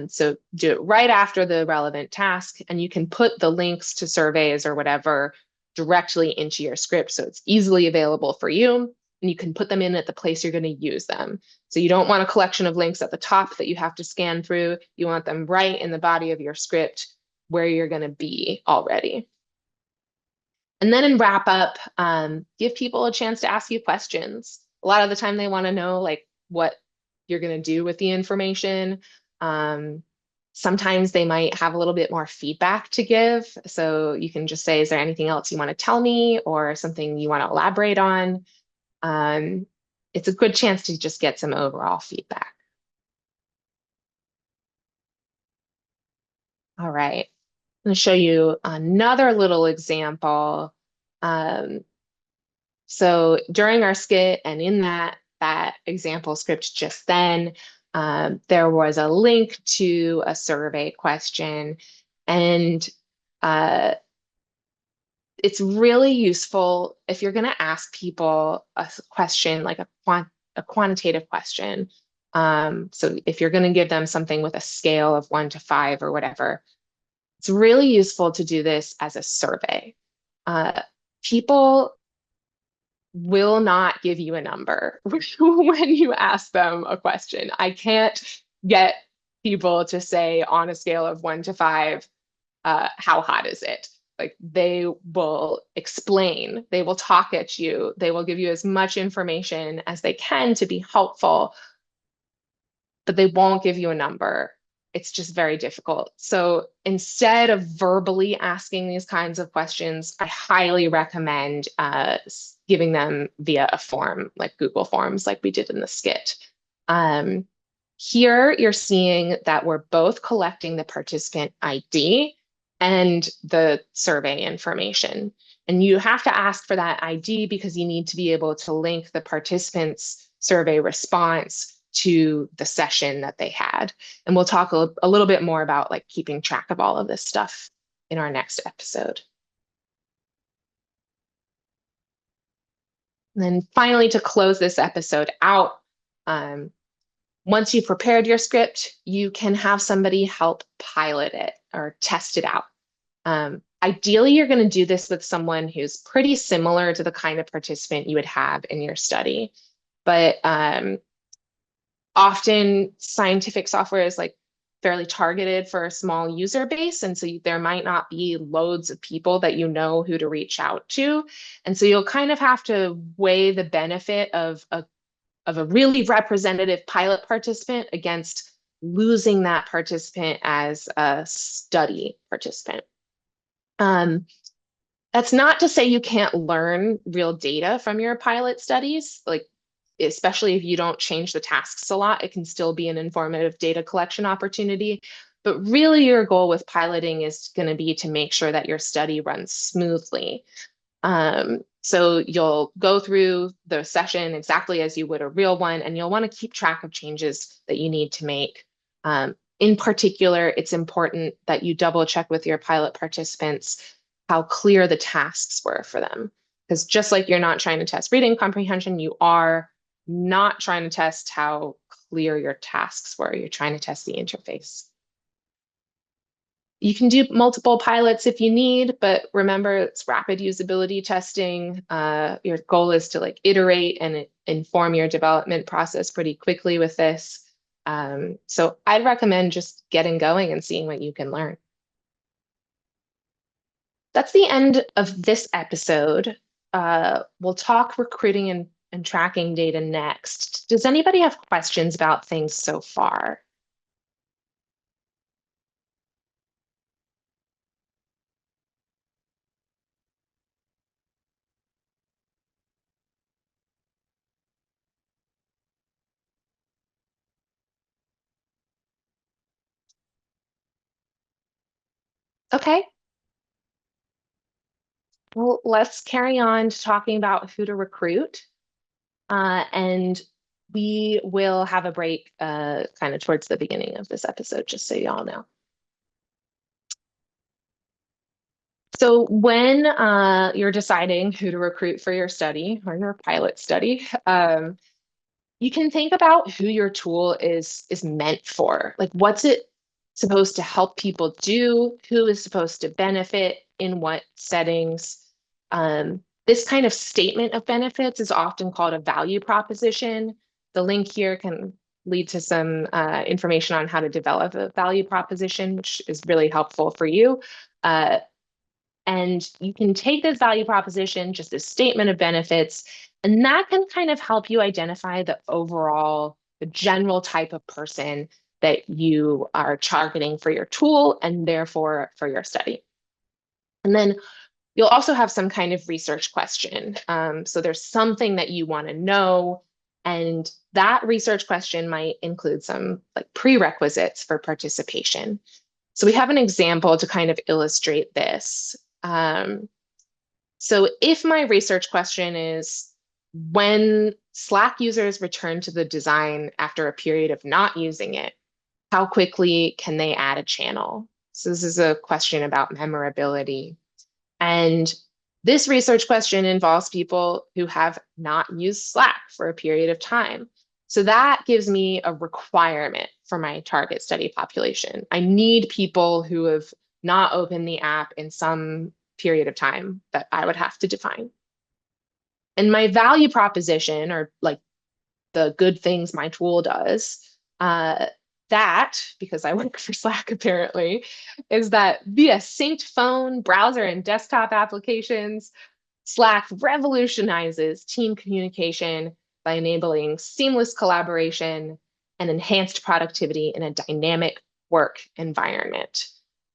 So do it right after the relevant task, and you can put the links to surveys or whatever directly into your script so it's easily available for you, and you can put them in at the place you're going to use them. So you don't want a collection of links at the top that you have to scan through. You want them right in the body of your script where you're going to be already. And then in wrap up, give people a chance to ask you questions. A lot of the time they want to know like what you're going to do with the information. Sometimes they might have a little bit more feedback to give. So you can just say, is there anything else you want to tell me or something you want to elaborate on? It's a good chance to just get some overall feedback. All right, I'm going to show you another little example. So during our skit and in that example script just then, there was a link to a survey question, and it's really useful if you're going to ask people a question like a quantitative question. So if you're going to give them something with a scale of 1 to 5 or whatever, it's really useful to do this as a survey. People will not give you a number when you ask them a question. I can't get people to say on a scale of 1 to 5, how hot is it? Like they will explain, they will talk at you, they will give you as much information as they can to be helpful, but they won't give you a number. It's just very difficult. So instead of verbally asking these kinds of questions, I highly recommend giving them via a form like Google Forms like we did in the skit. Here you're seeing that we're both collecting the participant ID and the survey information. And you have to ask for that ID because you need to be able to link the participant's survey response to the session that they had. And we'll talk a little bit more about like keeping track of all of this stuff in our next episode. And then finally, to close this episode out, once you've prepared your script, you can have somebody help pilot it or test it out. Ideally, you're going to do this with someone who's pretty similar to the kind of participant you would have in your study. But often scientific software is like fairly targeted for a small user base. And so there might not be loads of people that you know who to reach out to. And so you'll kind of have to weigh the benefit of a really representative pilot participant against losing that participant as a study participant. That's not to say you can't learn real data from your pilot studies, like especially if you don't change the tasks a lot, it can still be an informative data collection opportunity. But really your goal with piloting is going to be to make sure that your study runs smoothly. So you'll go through the session exactly as you would a real one, and you'll want to keep track of changes that you need to make. In particular, it's important that you double check with your pilot participants how clear the tasks were for them. Because just like you're not trying to test reading comprehension, you are not trying to test how clear your tasks were. You're trying to test the interface. You can do multiple pilots if you need, but remember it's rapid usability testing. Your goal is to like iterate and inform your development process pretty quickly with this. So I'd recommend just getting going and seeing what you can learn. That's the end of this episode. we'll talk recruiting and tracking data next. Does anybody have questions about things so far? Okay. Well, let's carry on to talking about who to recruit. And we will have a break kind of towards the beginning of this episode, just so y'all know. So when you're deciding who to recruit for your study or your pilot study, you can think about who your tool is meant for. Like, what's it supposed to help people do? Who is supposed to benefit in what settings? This kind of statement of benefits is often called a value proposition. The link here can lead to some information on how to develop a value proposition, which is really helpful for you. And you can take this value proposition, just a statement of benefits, and that can kind of help you identify the overall, the general type of person that you are targeting for your tool and therefore for your study. And then you'll also have some kind of research question. So there's something that you want to know, and that research question might include some like prerequisites for participation. So we have an example to kind of illustrate this. So if my research question is, when Slack users return to the design after a period of not using it, how quickly can they add a channel? So this is a question about memorability. And this research question involves people who have not used Slack for a period of time. So that gives me a requirement for my target study population. I need people who have not opened the app in some period of time that I would have to define. And my value proposition, or like the good things my tool does, that, because I work for Slack apparently, is that via synced phone, browser, and desktop applications, Slack revolutionizes team communication by enabling seamless collaboration and enhanced productivity in a dynamic work environment.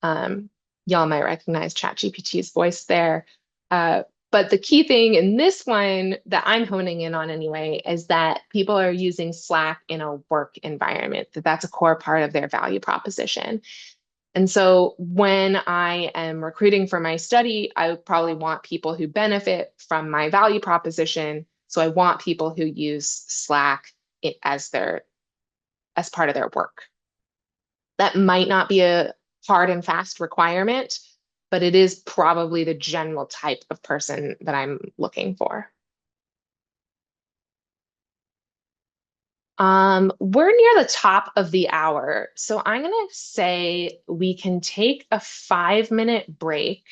Y'all might recognize ChatGPT's voice there. But the key thing in this one that I'm honing in on anyway is that people are using Slack in a work environment, that's a core part of their value proposition. And so when I am recruiting for my study, I probably want people who benefit from my value proposition. So I want people who use Slack as part of their work. That might not be a hard and fast requirement, but it is probably the general type of person that I'm looking for. We're near the top of the hour, so I'm gonna say we can take a 5-minute break.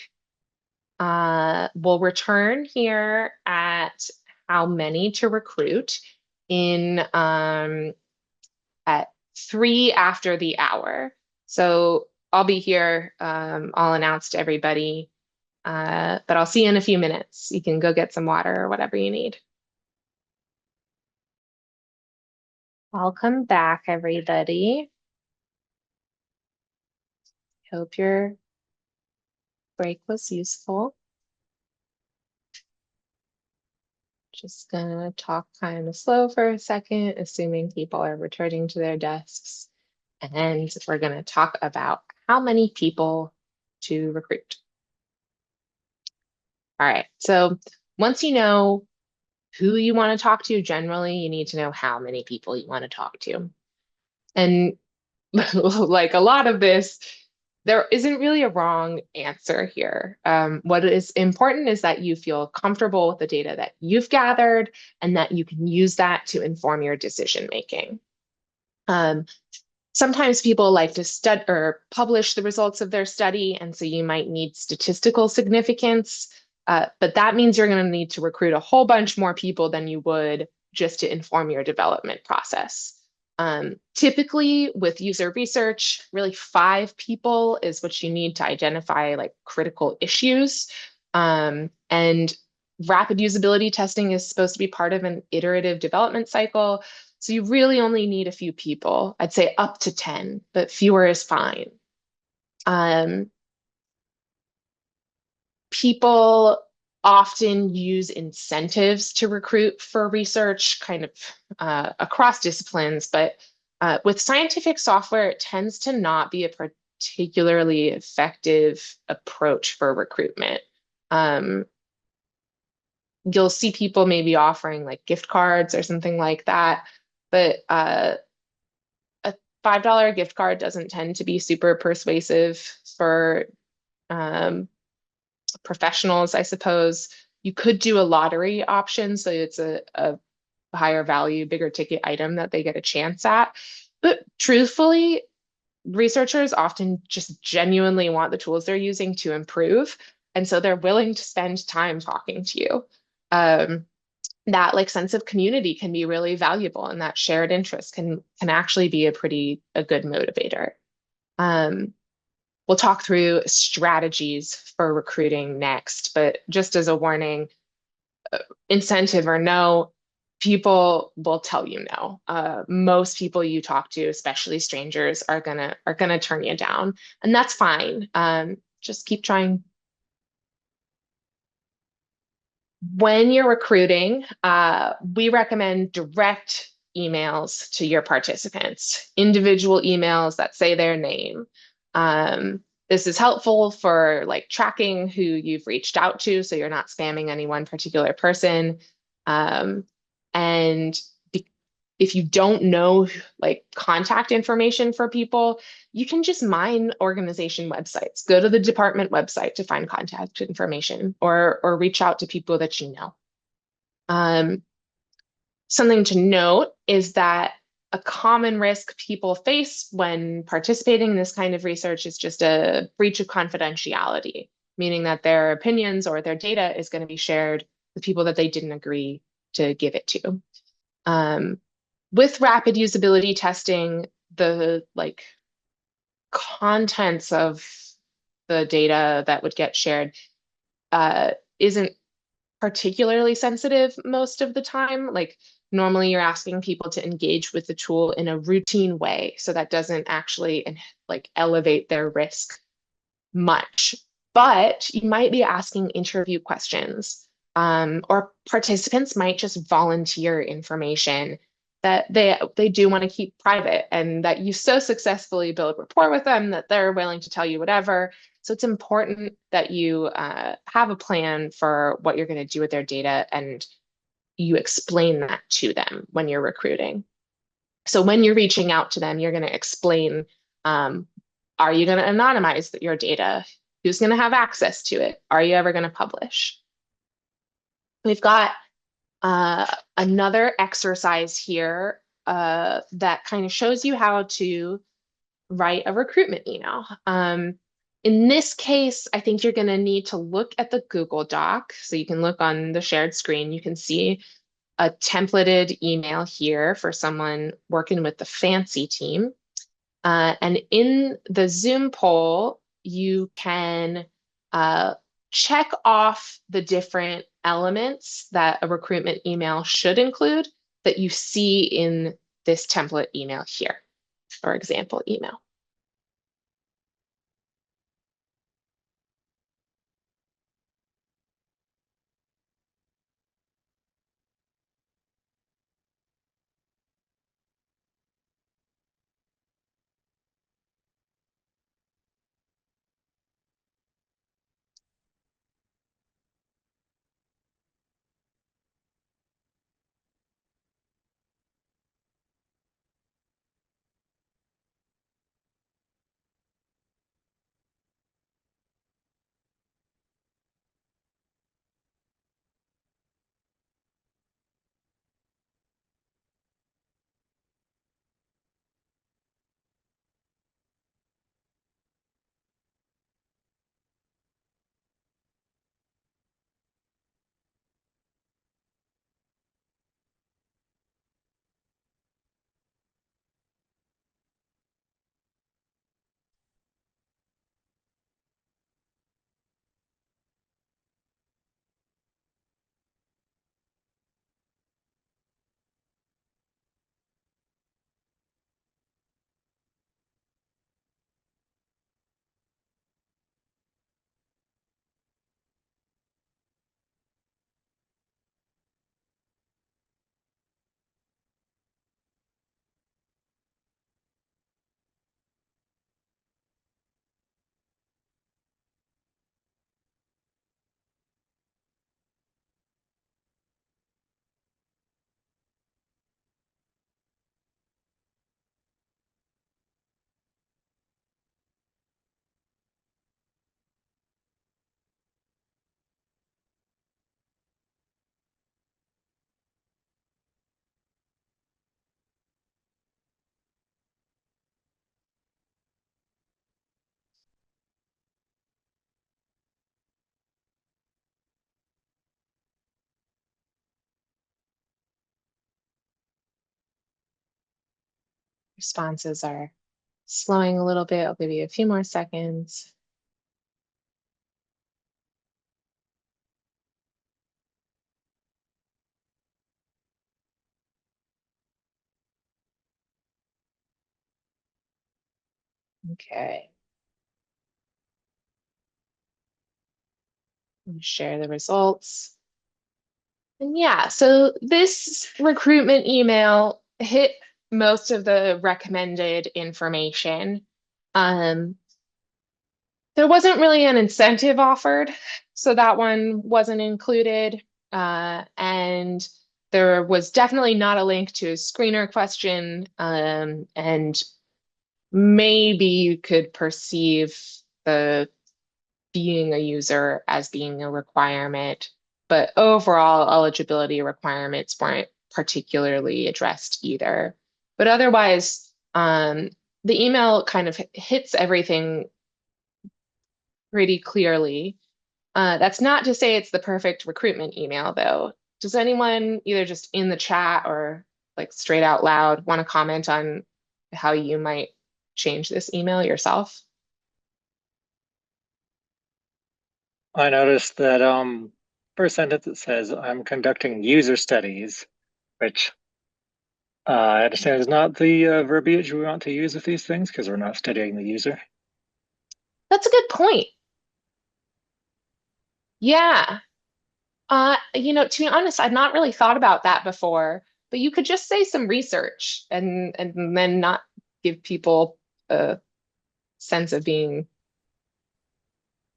We'll return here at how many to recruit in at 3 after the hour. So I'll be here. I'll announce to everybody, but I'll see you in a few minutes. You can go get some water or whatever you need. Welcome back, everybody. Hope your break was useful. Just gonna talk kind of slow for a second, assuming people are returning to their desks. And we're gonna talk about how many people to recruit. All right, so once you know who you want to talk to, generally, you need to know how many people you want to talk to. And like a lot of this, there isn't really a wrong answer here. What is important is that you feel comfortable with the data that you've gathered and that you can use that to inform your decision making. Sometimes people like to study or publish the results of their study, and so you might need statistical significance, but that means you're going to need to recruit a whole bunch more people than you would just to inform your development process. Typically with user research, really 5 people is what you need to identify like critical issues. And Rapid usability testing is supposed to be part of an iterative development cycle. So you really only need a few people. I'd say up to 10, but fewer is fine. People often use incentives to recruit for research, kind of across disciplines, but with scientific software, it tends to not be a particularly effective approach for recruitment. You'll see people maybe offering like gift cards or something like that, but a $5 gift card doesn't tend to be super persuasive for professionals, I suppose. You could do a lottery option, so it's a higher value, bigger ticket item that they get a chance at. But truthfully, researchers often just genuinely want the tools they're using to improve. And so they're willing to spend time talking to you. That like sense of community can be really valuable, and that shared interest can actually be a good motivator. We'll talk through strategies for recruiting next, but just as a warning, incentive or no, people will tell you no. Most people you talk to, especially strangers, are gonna turn you down, and that's fine. Just keep trying. When you're recruiting, we recommend direct emails to your participants, individual emails that say their name. This is helpful for like tracking who you've reached out to, so you're not spamming any one particular person. And if you don't know like contact information for people, you can just mine organization websites. Go to the department website to find contact information, or reach out to people that you know. Something to note is that a common risk people face when participating in this kind of research is just a breach of confidentiality, meaning that their opinions or their data is going to be shared with people that they didn't agree to give it to. With rapid usability testing, the like contents of the data that would get shared isn't particularly sensitive most of the time. Like normally you're asking people to engage with the tool in a routine way, so that doesn't actually like elevate their risk much. But you might be asking interview questions, or participants might just volunteer information that they do want to keep private, and that you so successfully build rapport with them that they're willing to tell you whatever. So it's important that you have a plan for what you're going to do with their data, and you explain that to them when you're recruiting. So when you're reaching out to them, you're going to explain, are you going to anonymize your data? Who's going to have access to it? Are you ever going to publish? We've got another exercise here that kind of shows you how to write a recruitment email. In this case, I think you're going to need to look at the Google Doc. So you can look on the shared screen. You can see a templated email here for someone working with the fancy team. And in the Zoom poll, you can check off the different elements that a recruitment email should include that you see in this template email here, or example email. Responses are slowing a little bit. I'll give you a few more seconds. Okay. Share the results. And yeah, so this recruitment email hit most of the recommended information. There wasn't really an incentive offered, so that one wasn't included. And there was definitely not a link to a screener question. And maybe you could perceive the being a user as being a requirement, but overall eligibility requirements weren't particularly addressed either. But otherwise, the email kind of hits everything pretty clearly. That's not to say it's the perfect recruitment email, though. Does anyone, either just in the chat or like straight out loud, want to comment on how you might change this email yourself? I noticed that first sentence it says, I'm conducting user studies, which I understand is not the verbiage we want to use with these things because we're not studying the user. That's a good point. Yeah. To be honest, I'd not really thought about that before, but you could just say some research and then not give people a sense of being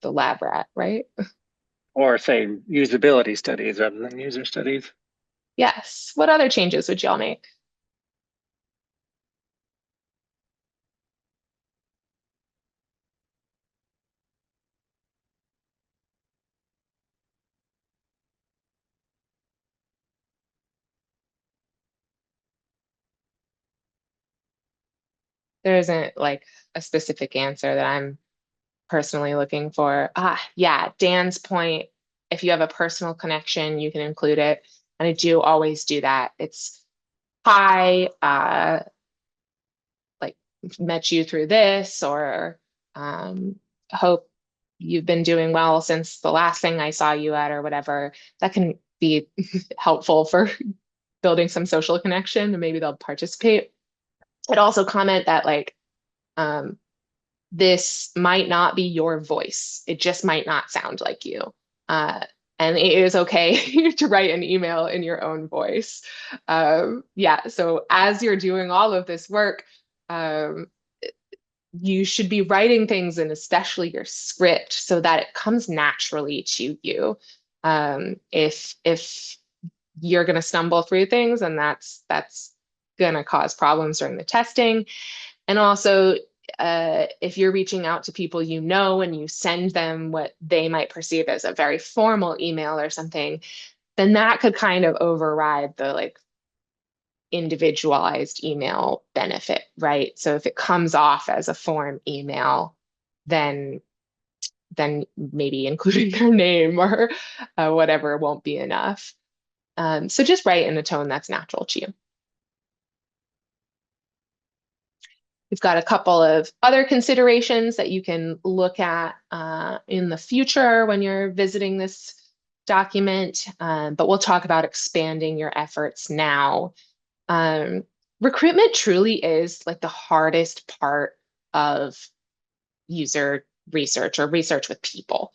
the lab rat, right? Or say usability studies rather than user studies. Yes. What other changes would y'all make? There isn't like a specific answer that I'm personally looking for. Yeah, Dan's point, if you have a personal connection, you can include it. And I do always do that. It's hi, like met you through this, or hope you've been doing well since the last thing I saw you at, or whatever. That can be helpful for building some social connection, and maybe they'll participate. I'd also comment that like this might not be your voice. It just might not sound like you. And it is okay to write an email in your own voice. Yeah, so as you're doing all of this work, you should be writing things, and especially your script, so that it comes naturally to you. If you're going to stumble through things, and that's going to cause problems during the testing. And also, if you're reaching out to people you know and you send them what they might perceive as a very formal email or something, then that could kind of override the like individualized email benefit, right? So if it comes off as a form email, then maybe including their name or whatever won't be enough. So just write in a tone that's natural to you. We've got a couple of other considerations that you can look at in the future when you're visiting this document, but we'll talk about expanding your efforts now. Recruitment truly is like the hardest part of user research or research with people.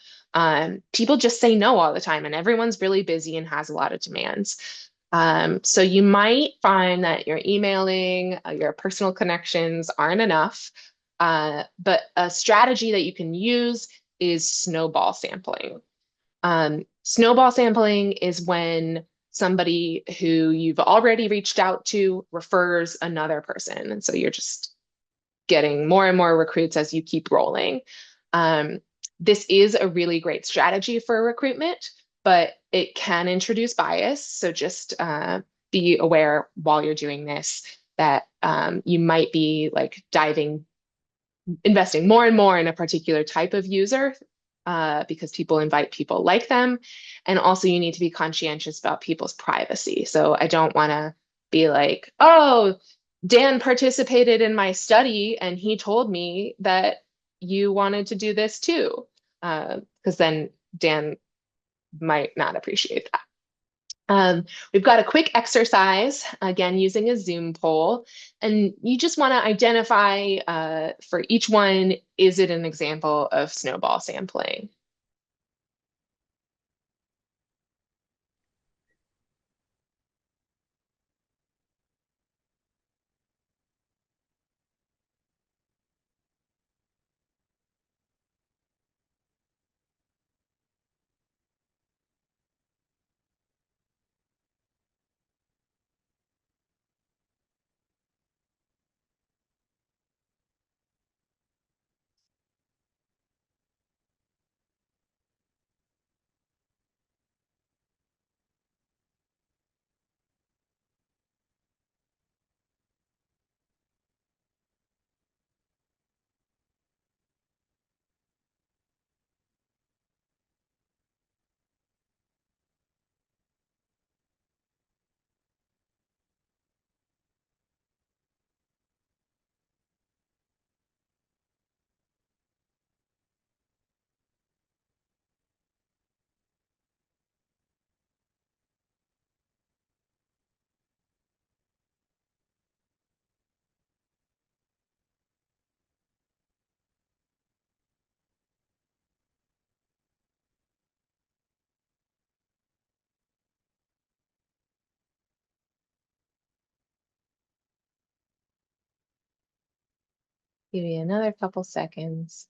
People just say no all the time, and everyone's really busy and has a lot of demands. So you might find that your emailing, your personal connections aren't enough, but a strategy that you can use is snowball sampling. Snowball sampling is when somebody who you've already reached out to refers another person. And so you're just getting more and more recruits as you keep rolling. This is a really great strategy for recruitment, but it can introduce bias. So just be aware while you're doing this that you might be like investing more and more in a particular type of user because people invite people like them. And also you need to be conscientious about people's privacy. So I don't want to be like, oh, Dan participated in my study and he told me that you wanted to do this too. Because then Dan might not appreciate that. We've got a quick exercise, again, using a Zoom poll, and you just want to identify for each one, is it an example of snowball sampling? Give you another couple seconds.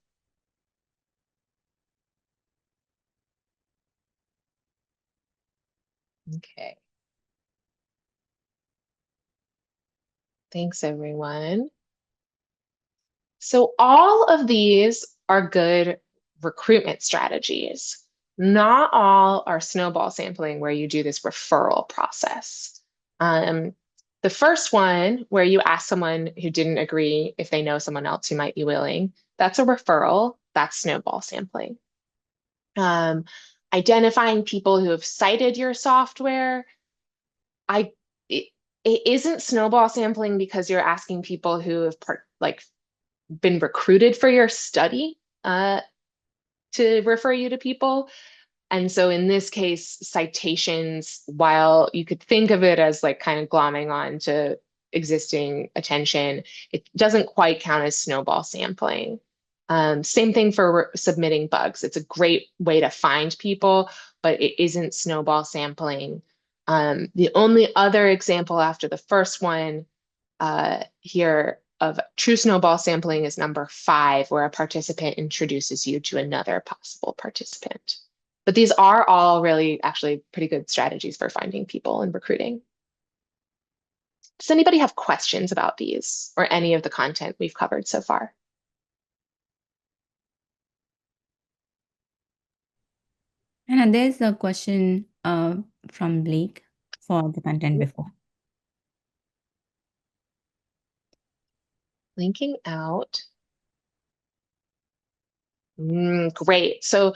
Okay. Thanks, everyone. So all of these are good recruitment strategies. Not all are snowball sampling where you do this referral process. The first one, where you ask someone who didn't agree if they know someone else who might be willing, that's a referral, that's snowball sampling. Identifying people who have cited your software, it, it isn't snowball sampling because you're asking people who have been recruited for your study to refer you to people. And so in this case, citations, while you could think of it as like kind of glomming on to existing attention, it doesn't quite count as snowball sampling. Same thing for submitting bugs. It's a great way to find people, but it isn't snowball sampling. The only other example after the first one here of true snowball sampling is number 5, where a participant introduces you to another possible participant. But these are all really actually pretty good strategies for finding people and recruiting. Does anybody have questions about these or any of the content we've covered so far? And there's a question from Blake for the content before. Linking out. Great. So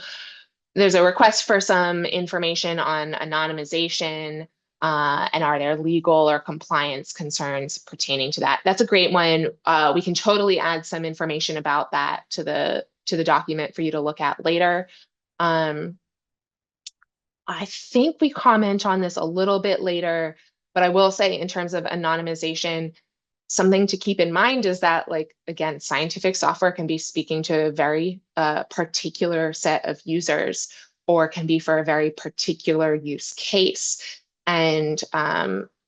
there's a request for some information on anonymization and are there legal or compliance concerns pertaining to that? That's a great one. We can totally add some information about that to the document for you to look at later. I think we comment on this a little bit later, but I will say in terms of anonymization, something to keep in mind is that, like, again, scientific software can be speaking to a very particular set of users or can be for a very particular use case. And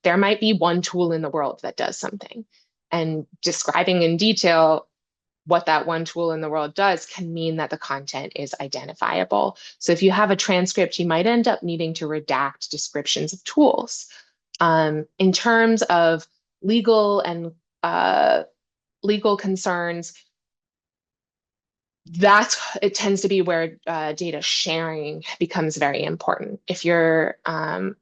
there might be one tool in the world that does something. And describing in detail what that one tool in the world does can mean that the content is identifiable. So if you have a transcript, you might end up needing to redact descriptions of tools. In terms of legal and legal concerns, it tends to be where data sharing becomes very important. If you're, I'm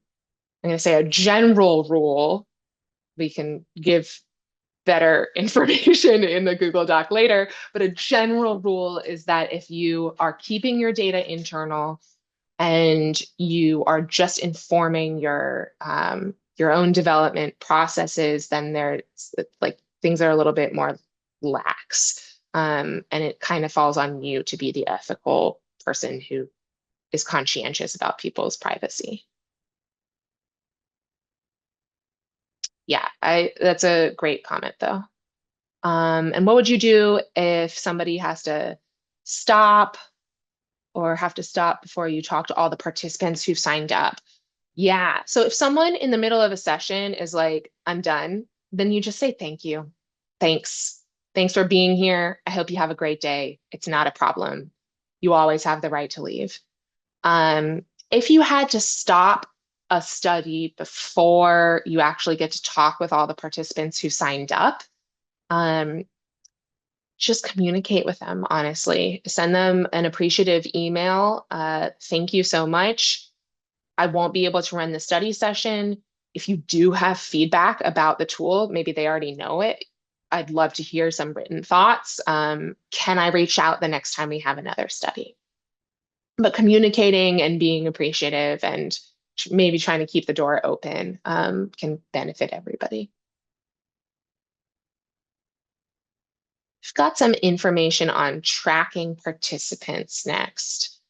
going to say a general rule, we can give better information in the Google Doc later, but a general rule is that if you are keeping your data internal and you are just informing your your own development processes, then there's like things are a little bit more lax. And it kind of falls on you to be the ethical person who is conscientious about people's privacy. Yeah, that's a great comment though. And what would you do if somebody has to stop before you talk to all the participants who've signed up? Yeah, so if someone in the middle of a session is like, I'm done, then you just say thank you. Thanks. Thanks for being here. I hope you have a great day. It's not a problem. You always have the right to leave. If you had to stop a study before you actually get to talk with all the participants who signed up, just communicate with them, honestly. Send them an appreciative email. Thank you so much. I won't be able to run the study session. If you do have feedback about the tool, maybe they already know it, I'd love to hear some written thoughts. Can I reach out the next time we have another study? But communicating and being appreciative and maybe trying to keep the door open can benefit everybody. We've got some information on tracking participants next.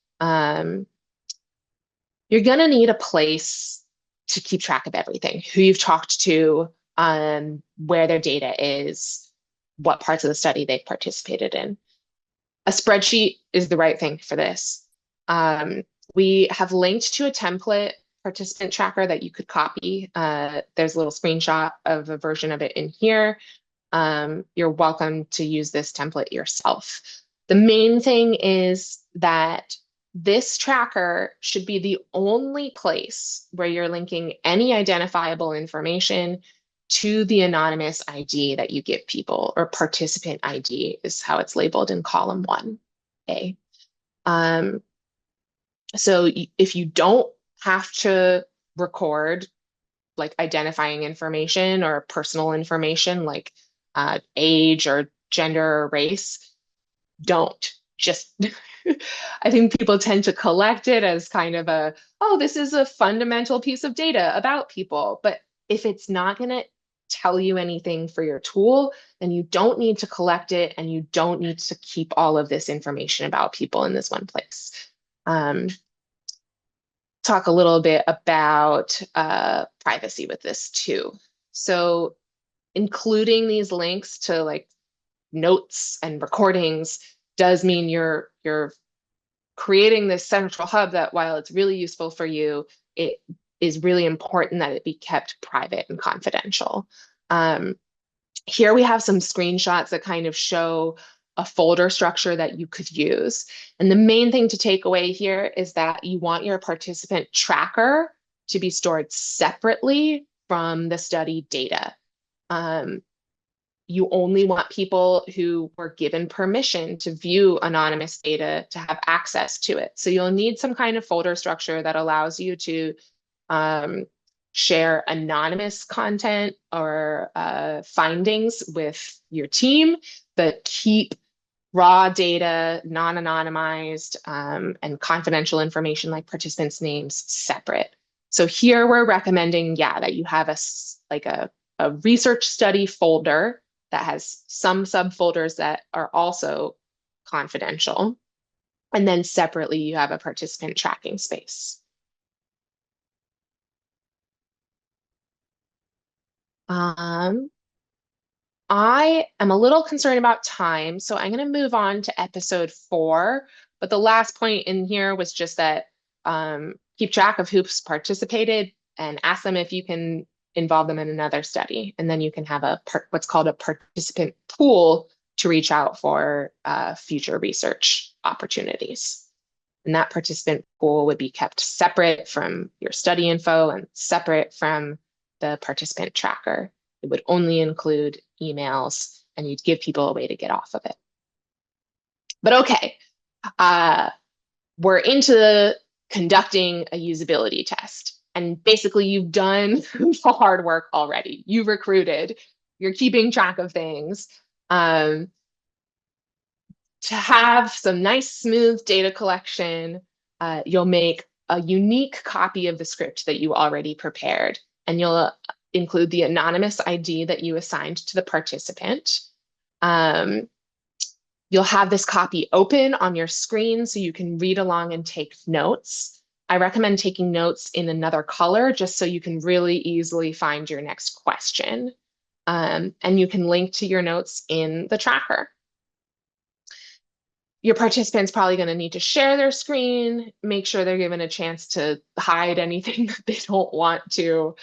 You're going to need a place to keep track of everything, who you've talked to, where their data is, what parts of the study they've participated in. A spreadsheet is the right thing for this. We have linked to a template participant tracker that you could copy. There's a little screenshot of a version of it in here. You're welcome to use this template yourself. The main thing is that this tracker should be the only place where you're linking any identifiable information to the anonymous ID that you give people, or participant ID is how it's labeled in column 1A. So if you don't have to record like identifying information or personal information like age or gender or race, don't. Just, I think people tend to collect it as kind of a, oh, this is a fundamental piece of data about people. But if it's not going to tell you anything for your tool, then you don't need to collect it, and you don't need to keep all of this information about people in this one place. Talk a little bit about privacy with this too. So including these links to like notes and recordings does mean you're creating this central hub that, while it's really useful for you, it is really important that it be kept private and confidential. Here we have some screenshots that kind of show a folder structure that you could use. And the main thing to take away here is that you want your participant tracker to be stored separately from the study data. You only want people who were given permission to view anonymous data to have access to it. So you'll need some kind of folder structure that allows you to share anonymous content or findings with your team, but keep raw data, non-anonymized, and confidential information like participants' names separate. So here we're recommending, that you have a research study folder that has some subfolders that are also confidential. And then separately, you have a participant tracking space. I am a little concerned about time, so I'm going to move on to episode 4. But the last point in here was just that keep track of who's participated and ask them if you can involve them in another study. And then you can have what's called a participant pool to reach out for future research opportunities. And that participant pool would be kept separate from your study info and separate from the participant tracker. It would only include emails, and you'd give people a way to get off of it. But okay, we're into conducting a usability test. And basically, you've done the hard work already. You've recruited, you're keeping track of things. To have some nice, smooth data collection, you'll make a unique copy of the script that you already prepared. and you'll include the anonymous ID that you assigned to the participant. You'll have this copy open on your screen so you can read along and take notes. I recommend taking notes in another color just so you can really easily find your next question. And you can link to your notes in the tracker. Your participant's probably going to need to share their screen, make sure they're given a chance to hide anything that they don't want to.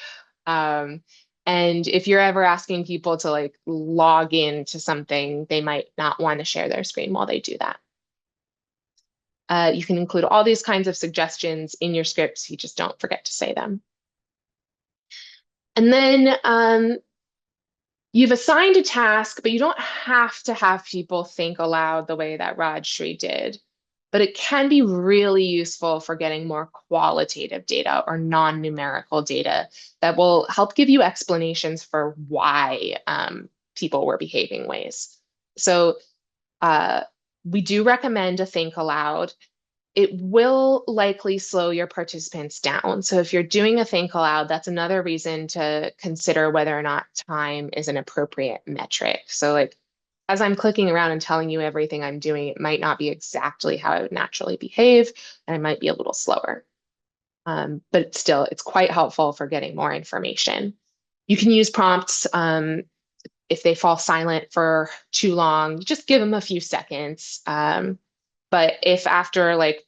And if you're ever asking people to like log into something, they might not want to share their screen while they do that. You can include all these kinds of suggestions in your scripts. You just don't forget to say them. And then you've assigned a task, but you don't have to have people think aloud the way that Rajshri did. But it can be really useful for getting more qualitative data or non-numerical data that will help give you explanations for why people were behaving ways. So we do recommend a think aloud. It will likely slow your participants down. So if you're doing a think aloud, that's another reason to consider whether or not time is an appropriate metric. So like, as I'm clicking around and telling you everything I'm doing, it might not be exactly how I would naturally behave, and I might be a little slower. But still, it's quite helpful for getting more information. You can use prompts if they fall silent for too long, just give them a few seconds. But if after like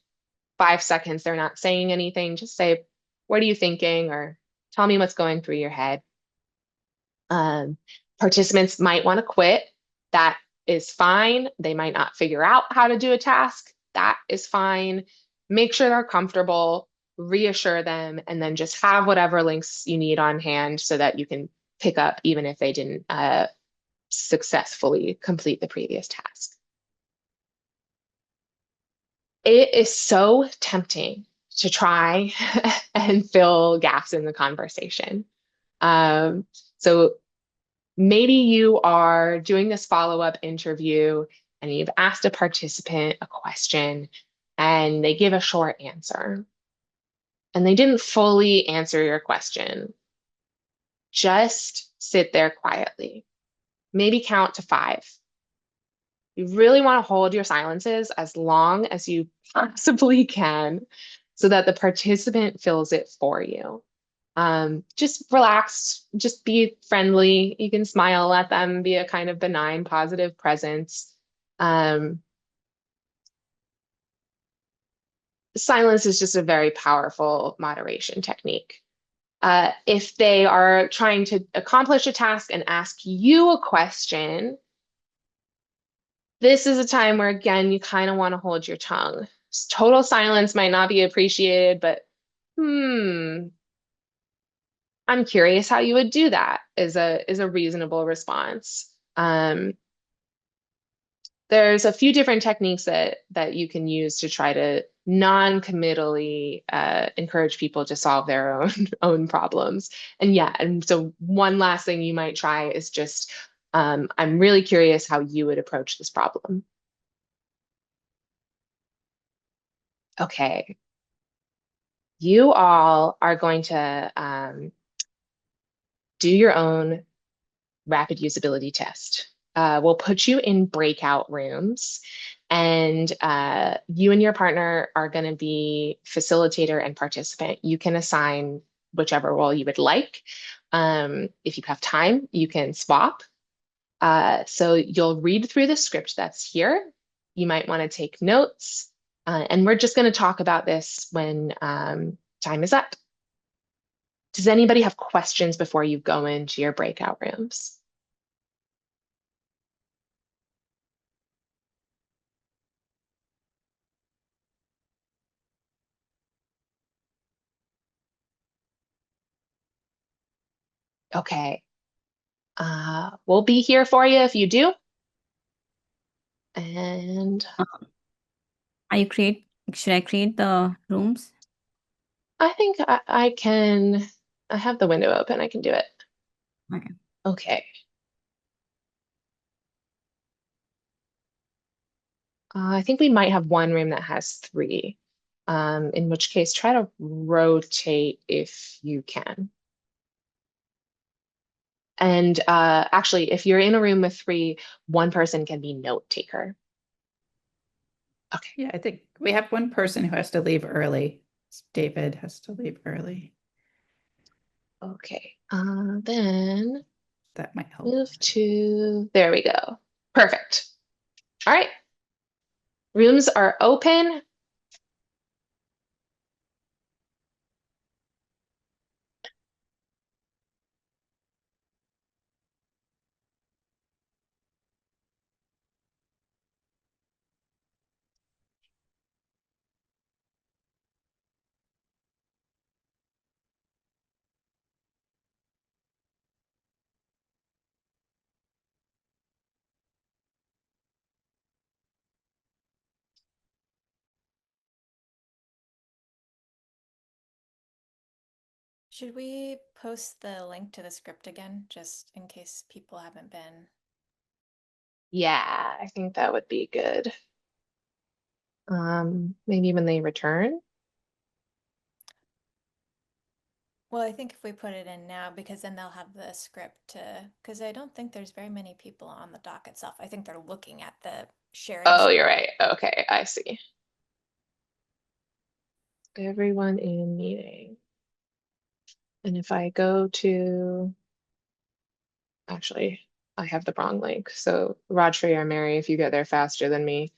5 seconds they're not saying anything, just say, "What are you thinking?" or "Tell me what's going through your head." Participants might want to quit. That is fine. They might not figure out how to do a task. That is fine. Make sure they're comfortable, reassure them, and then just have whatever links you need on hand so that you can pick up even if they didn't successfully complete the previous task. It is so tempting to try and fill gaps in the conversation. So maybe you are doing this follow-up interview and you've asked a participant a question and they give a short answer and they didn't fully answer your question. Just sit there quietly. Maybe count to 5. You really want to hold your silences as long as you possibly can so that the participant fills it for you. Just relax, just be friendly. You can smile at them, be a kind of benign, positive presence. Silence is just a very powerful moderation technique. If they are trying to accomplish a task and ask you a question, this is a time where, again, you kind of want to hold your tongue. Total silence might not be appreciated, but I'm curious how you would do that is a reasonable response. There's a few different techniques that you can use to try to non-committally encourage people to solve their own problems. And so one last thing you might try is just, I'm really curious how you would approach this problem. Okay. You all are going to do your own rapid usability test. We'll put you in breakout rooms, and you and your partner are going to be facilitator and participant. You can assign whichever role you would like. If you have time, you can swap. So you'll read through the script that's here. You might want to take notes, and we're just going to talk about this when time is up. Does anybody have questions before you go into your breakout rooms? Okay. We'll be here for you if you do. And Should I create the rooms? I think I can, I have the window open, I can do it. Okay. Okay. I think we might have one room that has 3, in which case try to rotate if you can. And actually, if you're in a room with 3, one person can be note taker. Okay. Yeah, I think we have one person who has to leave early. David has to leave early. Okay. Then That might help. move to, there we go. Perfect. All right. Rooms are open. Should we post the link to the script again, just in case people haven't been? Yeah, I think that would be good. Maybe when they return. Well, I think if we put it in now, because then they'll have the script to, because I don't think there's very many people on the dock itself. I think they're looking at the sharing. Oh, you're right. Okay, I see. Everyone in meeting. And if I go to, actually, I have the wrong link. So Rodri or Mary, if you get there faster than me,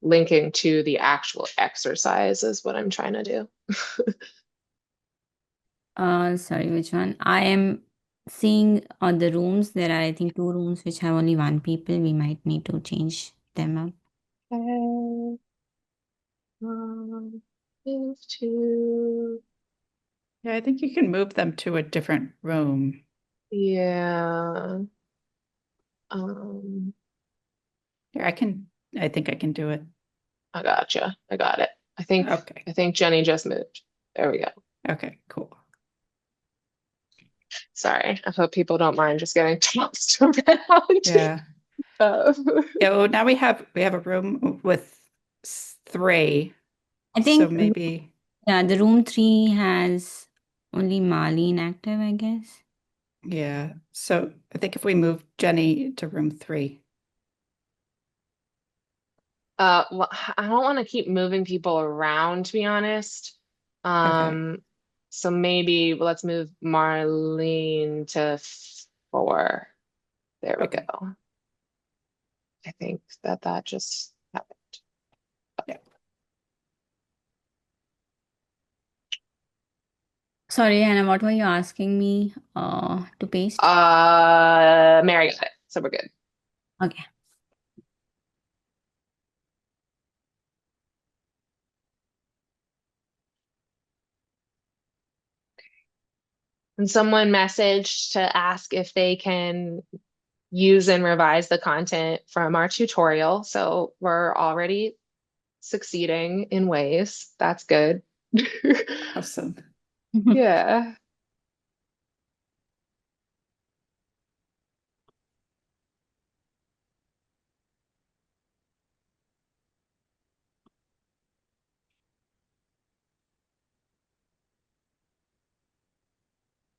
linking to the actual exercise is what I'm trying to do. Sorry, which one? I am seeing on the rooms. There are, I think, 2 rooms which have only 1 people. We might need to change them up. Okay. Move to, Yeah, I think you can move them to a different room. yeah. Here, I think I can do it. I gotcha. I got it. Okay. I think Jenny just moved. There we go. Okay, cool. Sorry. I hope people don't mind just getting tossed around. Yeah. Uh, Yeah, well, now we have a room with 3. I So think, maybe, yeah, the room 3 has only Marlene active, I guess. yeah. So I think if we move Jenny to room 3. well, I don't want to keep moving people around, to be honest. Okay. So maybe let's move Marlene to 4. There we Okay. go. I think that just happened. Yeah. Sorry, Hannah, what were you asking me to paste? Mary got it, so we're good. Okay. And someone messaged to ask if they can use and revise the content from our tutorial. So we're already succeeding in ways. That's good. Awesome. Yeah.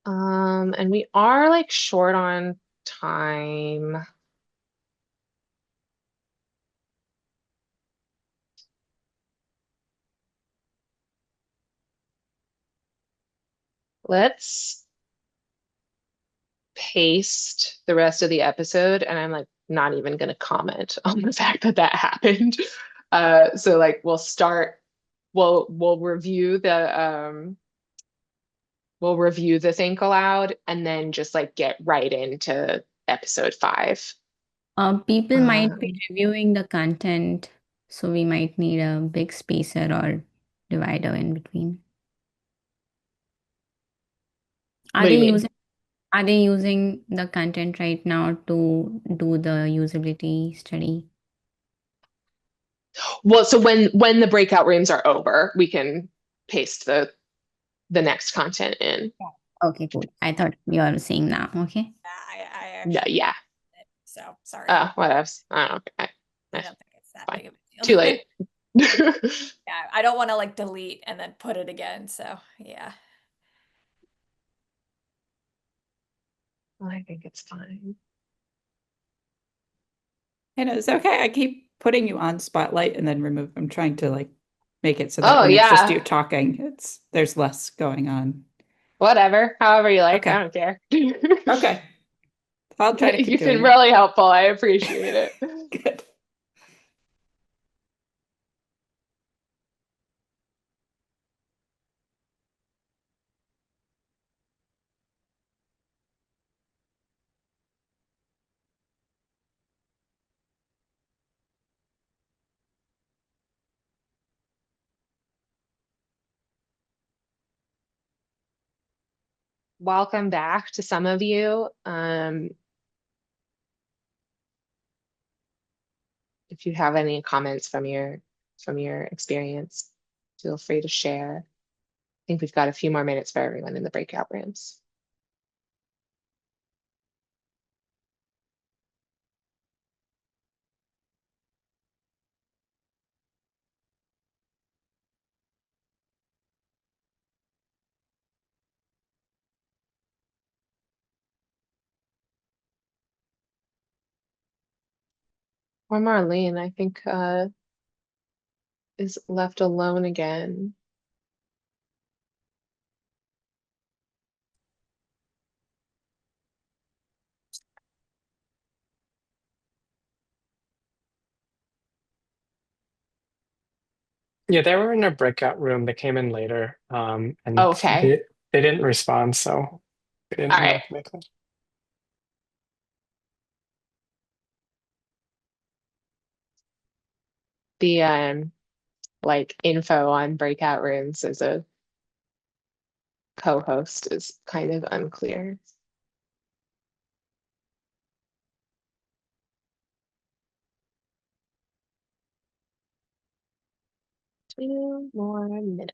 And we are like short on time. Let's paste the rest of the episode, and I'm like not even going to comment on the fact that that happened. So like we'll review the think aloud and then just like get right into episode 5. People might be reviewing the content, so we might need a big spacer or divider in between. What do you mean? Are they using the content right now to do the usability study? Well, so when the breakout rooms are over, we can paste the next content in. Okay, cool. I thought you were saying now. Okay. I Yeah, actually, yeah. so sorry. What else? I don't know. I don't think it's that Fine. big of a deal. Too late. Yeah, I don't want to like delete and then put it again. So yeah. I think it's fine. And it's okay. I keep putting you on spotlight and then remove. I'm trying to like make it so that Oh, when it's just yeah. you talking, there's less going on. Whatever, however you like. Okay. I don't care. Okay. I'll try to keep You've been doing it. really helpful. I appreciate it. Good. Welcome back to some of you. If you have any comments from your experience, feel free to share. I think we've got a few more minutes for everyone in the breakout rooms. Or Marlene, I think, is left alone again. Yeah, they were in a breakout room. They came in later, and Okay. they didn't respond, so we didn't All right. make them. The like info on breakout rooms as a co-host is kind of unclear. Two more minutes.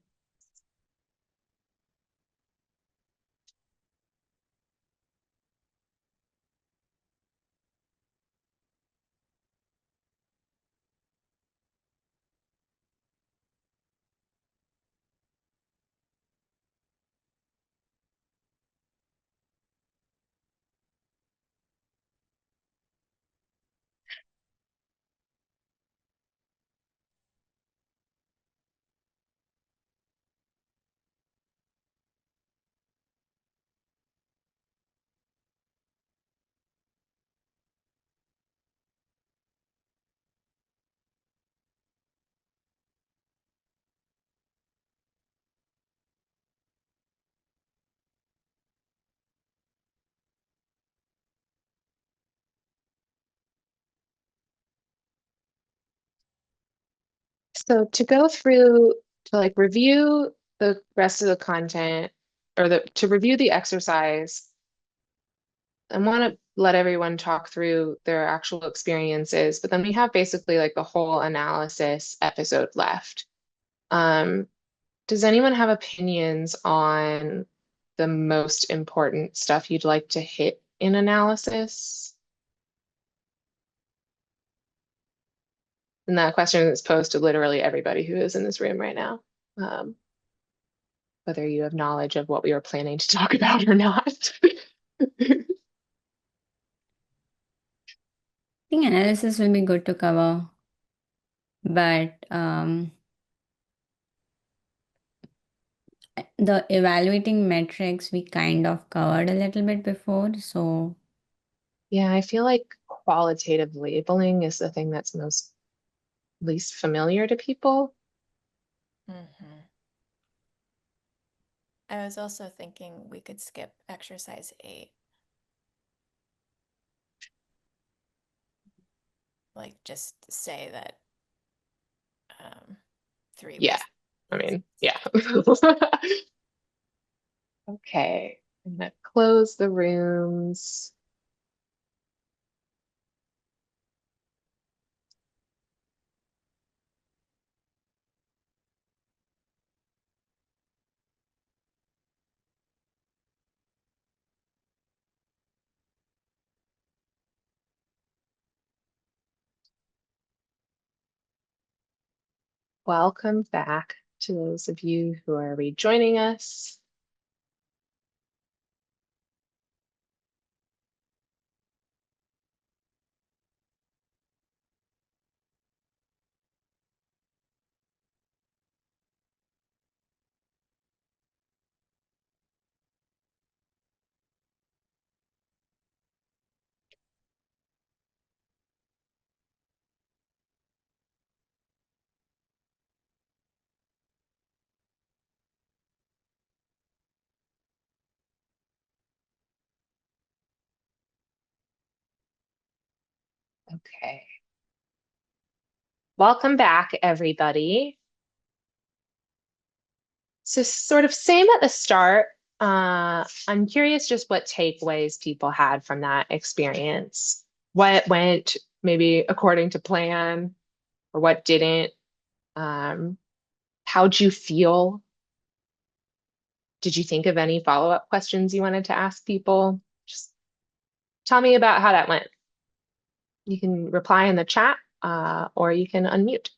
So to go through to like review the rest of the content or to review the exercise, I want to let everyone talk through their actual experiences, but then we have basically like the whole analysis episode left. Does anyone have opinions on the most important stuff you'd like to hit in analysis? And that question is posed to literally everybody who is in this room right now. Whether you have knowledge of what we were planning to talk about or not. I think analysis will be good to cover, but the evaluating metrics we kind of covered a little bit before, so Yeah, I feel like qualitative labeling is the thing that's most least familiar to people. I was also thinking we could skip exercise 8. Like just say that 3 Yeah, was. I mean, yeah. Okay, I'm gonna close the rooms. Welcome back to those of you who are rejoining us. Okay. Welcome back, everybody. So sort of same at the start. I'm curious just what takeaways people had from that experience. What went maybe according to plan or what didn't? How'd you feel? Did you think of any follow-up questions you wanted to ask people? Just tell me about how that went. You can reply in the chat or you can unmute.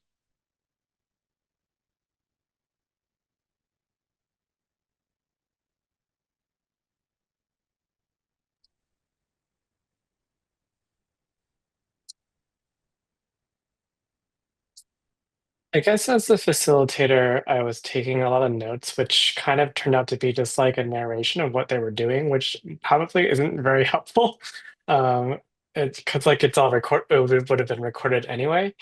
I guess as the facilitator, I was taking a lot of notes, which kind of turned out to be just like a narration of what they were doing, which probably isn't very helpful. It's because like it's all would have been recorded anyway.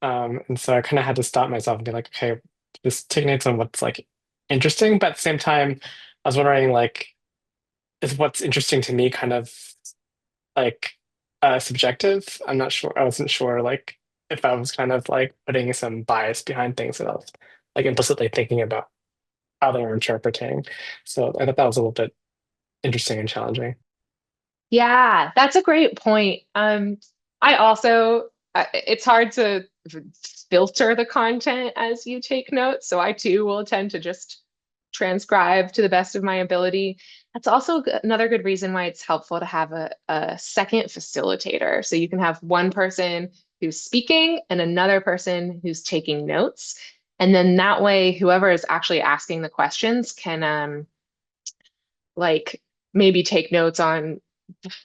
And so I kind of had to stop myself and be like, okay, just take notes on what's like interesting, but at the same time, I was wondering like, is what's interesting to me kind of like subjective? I'm not sure. I wasn't sure like if I was kind of like putting some bias behind things that I was like implicitly thinking about how they were interpreting. So I thought that was a little bit interesting and challenging. Yeah, that's a great point. I also, it's hard to filter the content as you take notes. So I too will tend to just transcribe to the best of my ability. That's also another good reason why it's helpful to have a second facilitator. So you can have one person who's speaking and another person who's taking notes. And then that way, whoever is actually asking the questions can like maybe take notes on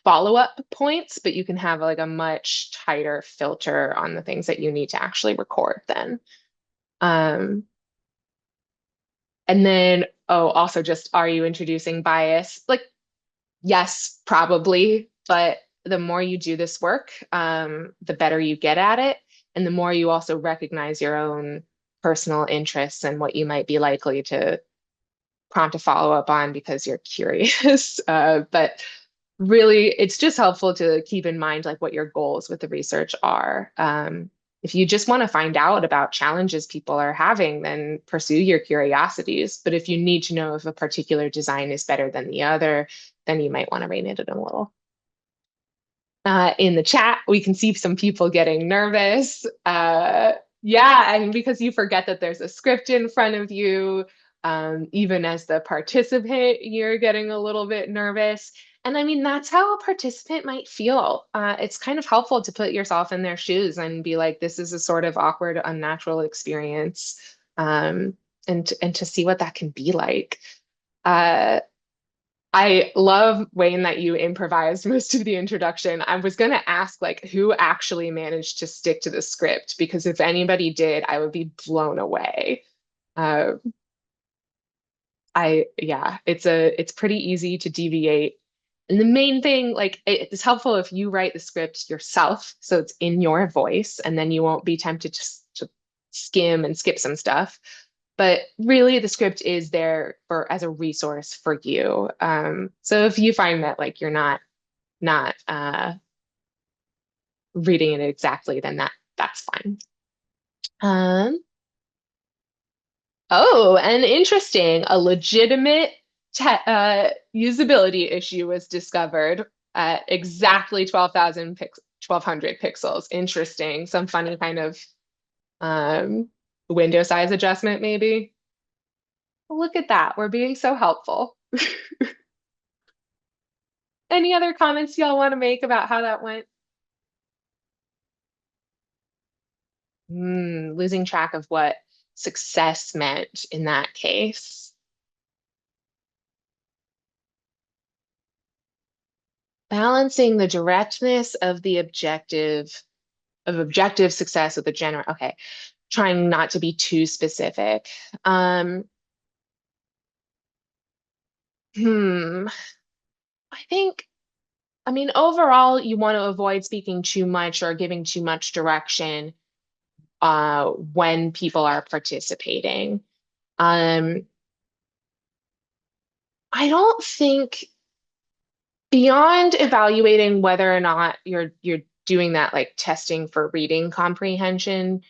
follow-up points, but you can have like a much tighter filter on the things that you need to actually record then. And then, oh, also just, are you introducing bias? Like, yes, probably, but the more you do this work, the better you get at it. And the more you also recognize your own personal interests and what you might be likely to prompt a follow-up on because you're curious. But really, it's just helpful to keep in mind like what your goals with the research are. If you just want to find out about challenges people are having, then pursue your curiosities. But if you need to know if a particular design is better than the other, then you might want to rein it in a little. In the chat, we can see some people getting nervous. Yeah, and because you forget that there's a script in front of you, even as the participant, you're getting a little bit nervous. And I mean, that's how a participant might feel. It's kind of helpful to put yourself in their shoes and be like, this is a sort of awkward, unnatural experience, and to see what that can be like. I love, Wayne, that you improvised most of the introduction. I was going to ask like who actually managed to stick to the script, because if anybody did, I would be blown away. Yeah, it's pretty easy to deviate. And the main thing, like it's helpful if you write the script yourself, so it's in your voice, and then you won't be tempted to skim and skip some stuff. But really, the script is there for as a resource for you. So if you find that like you're not reading it exactly, then that's fine. Oh, and interesting, a legitimate usability issue was discovered at exactly 1200 pixels. Interesting. Some funny kind of window size adjustment, maybe. Look at that. We're being so helpful. Any other comments y'all want to make about how that went? Losing track of what success meant in that case. Balancing the directness of the objective success with the general. Okay, trying not to be too specific. I think, I mean, overall, you want to avoid speaking too much or giving too much direction when people are participating. I don't think, beyond evaluating whether or not you're doing that like testing for reading comprehension,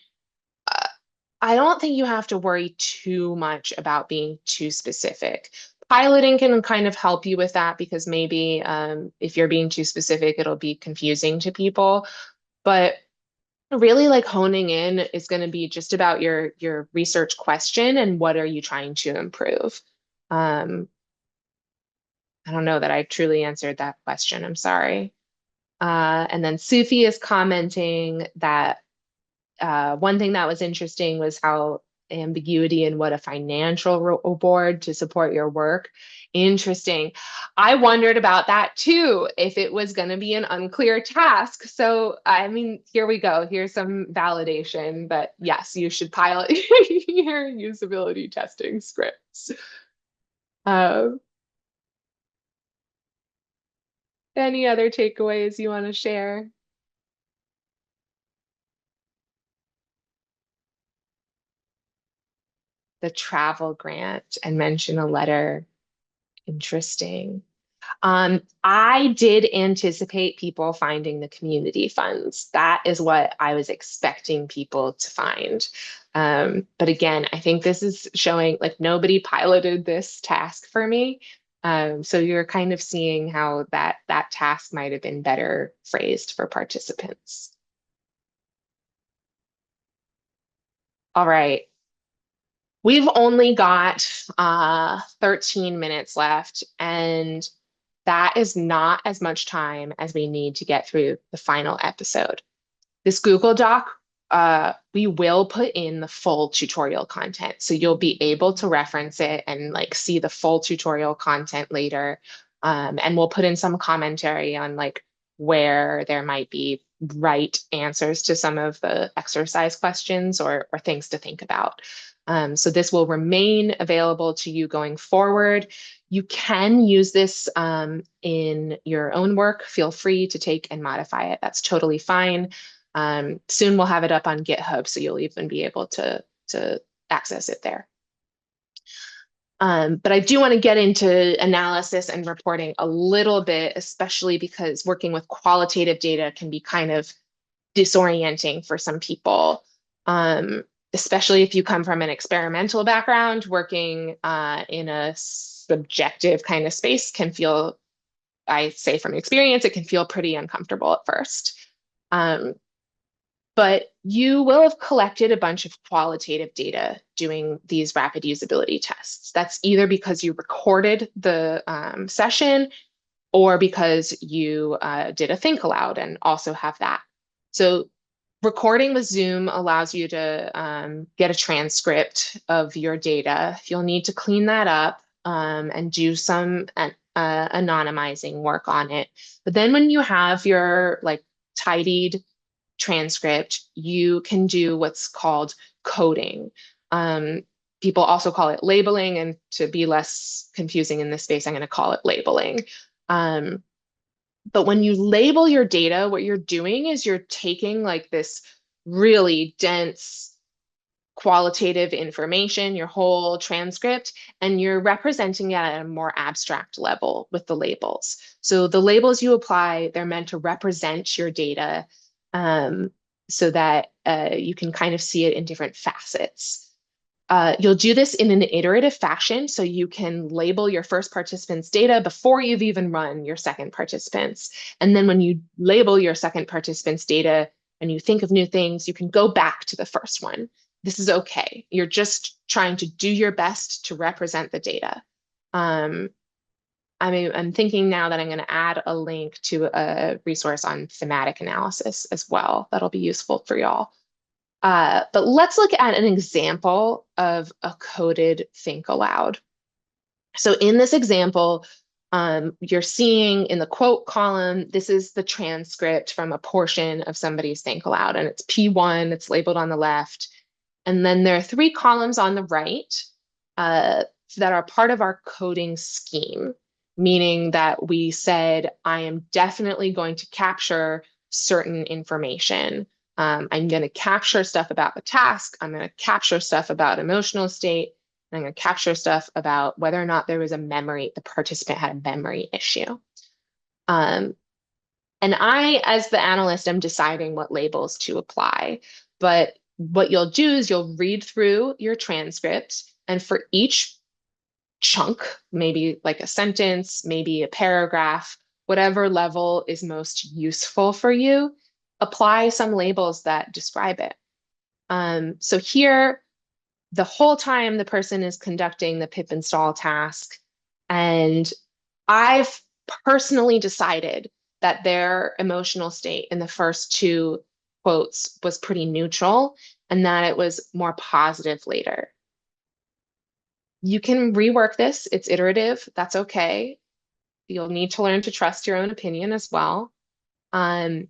I don't think you have to worry too much about being too specific. Piloting can kind of help you with that because maybe if you're being too specific, it'll be confusing to people. But really like honing in is going to be just about your research question and what are you trying to improve. I don't know that I truly answered that question. I'm sorry. And then Sufi is commenting that one thing that was interesting was how ambiguity and what a financial reward to support your work. Interesting. I wondered about that too, if it was going to be an unclear task. So, I mean, here we go. Here's some validation that yes, you should pilot your usability testing scripts. Any other takeaways you want to share? The travel grant and mention a letter. Interesting. I did anticipate people finding the community funds. That is what I was expecting people to find. But again, I think this is showing like nobody piloted this task for me. So you're kind of seeing how that task might have been better phrased for participants. All right. We've only got 13 minutes left, and that is not as much time as we need to get through the final episode. This Google Doc, we will put in the full tutorial content. So you'll be able to reference it and like see the full tutorial content later. And we'll put in some commentary on like where there might be right answers to some of the exercise questions or things to think about. So this will remain available to you going forward. You can use this in your own work. Feel free to take and modify it. That's totally fine. Soon we'll have it up on GitHub, so you'll even be able to access it there. But I do want to get into analysis and reporting a little bit, especially because working with qualitative data can be kind of disorienting for some people, especially if you come from an experimental background. Working in a subjective kind of space can feel, I say from experience, it can feel pretty uncomfortable at first. But you will have collected a bunch of qualitative data doing these rapid usability tests. That's either because you recorded the session or because you did a think aloud and also have that. So recording with Zoom allows you to get a transcript of your data. You'll need to clean that up and do some anonymizing work on it. But then when you have your like tidied transcript, you can do what's called coding. People also call it labeling, and to be less confusing in this space, I'm going to call it labeling. But when you label your data, what you're doing is you're taking like this really dense qualitative information, your whole transcript, and you're representing it at a more abstract level with the labels. So the labels you apply, they're meant to represent your data so that you can kind of see it in different facets. You'll do this in an iterative fashion, so you can label your first participant's data before you've even run your second participant's. And then when you label your second participant's data and you think of new things, you can go back to the first one. This is okay. You're just trying to do your best to represent the data. I'm thinking now that I'm going to add a link to a resource on thematic analysis as well. That'll be useful for y'all. But let's look at an example of a coded think aloud. So in this example, you're seeing in the quote column, this is the transcript from a portion of somebody's think aloud, and it's P1, it's labeled on the left. And then there are 3 columns on the right that are part of our coding scheme, meaning that we said, I am definitely going to capture certain information. I'm going to capture stuff about the task. I'm going to capture stuff about emotional state. And I'm going to capture stuff about whether or not there was a memory, the participant had a memory issue. And I, as the analyst, am deciding what labels to apply. But what you'll do is you'll read through your transcript, and for each chunk, maybe like a sentence, maybe a paragraph, whatever level is most useful for you, apply some labels that describe it. So here, the whole time the person is conducting the pip install task, and I've personally decided that their emotional state in the first two quotes was pretty neutral and that it was more positive later. You can rework this, it's iterative, that's okay. You'll need to learn to trust your own opinion as well. And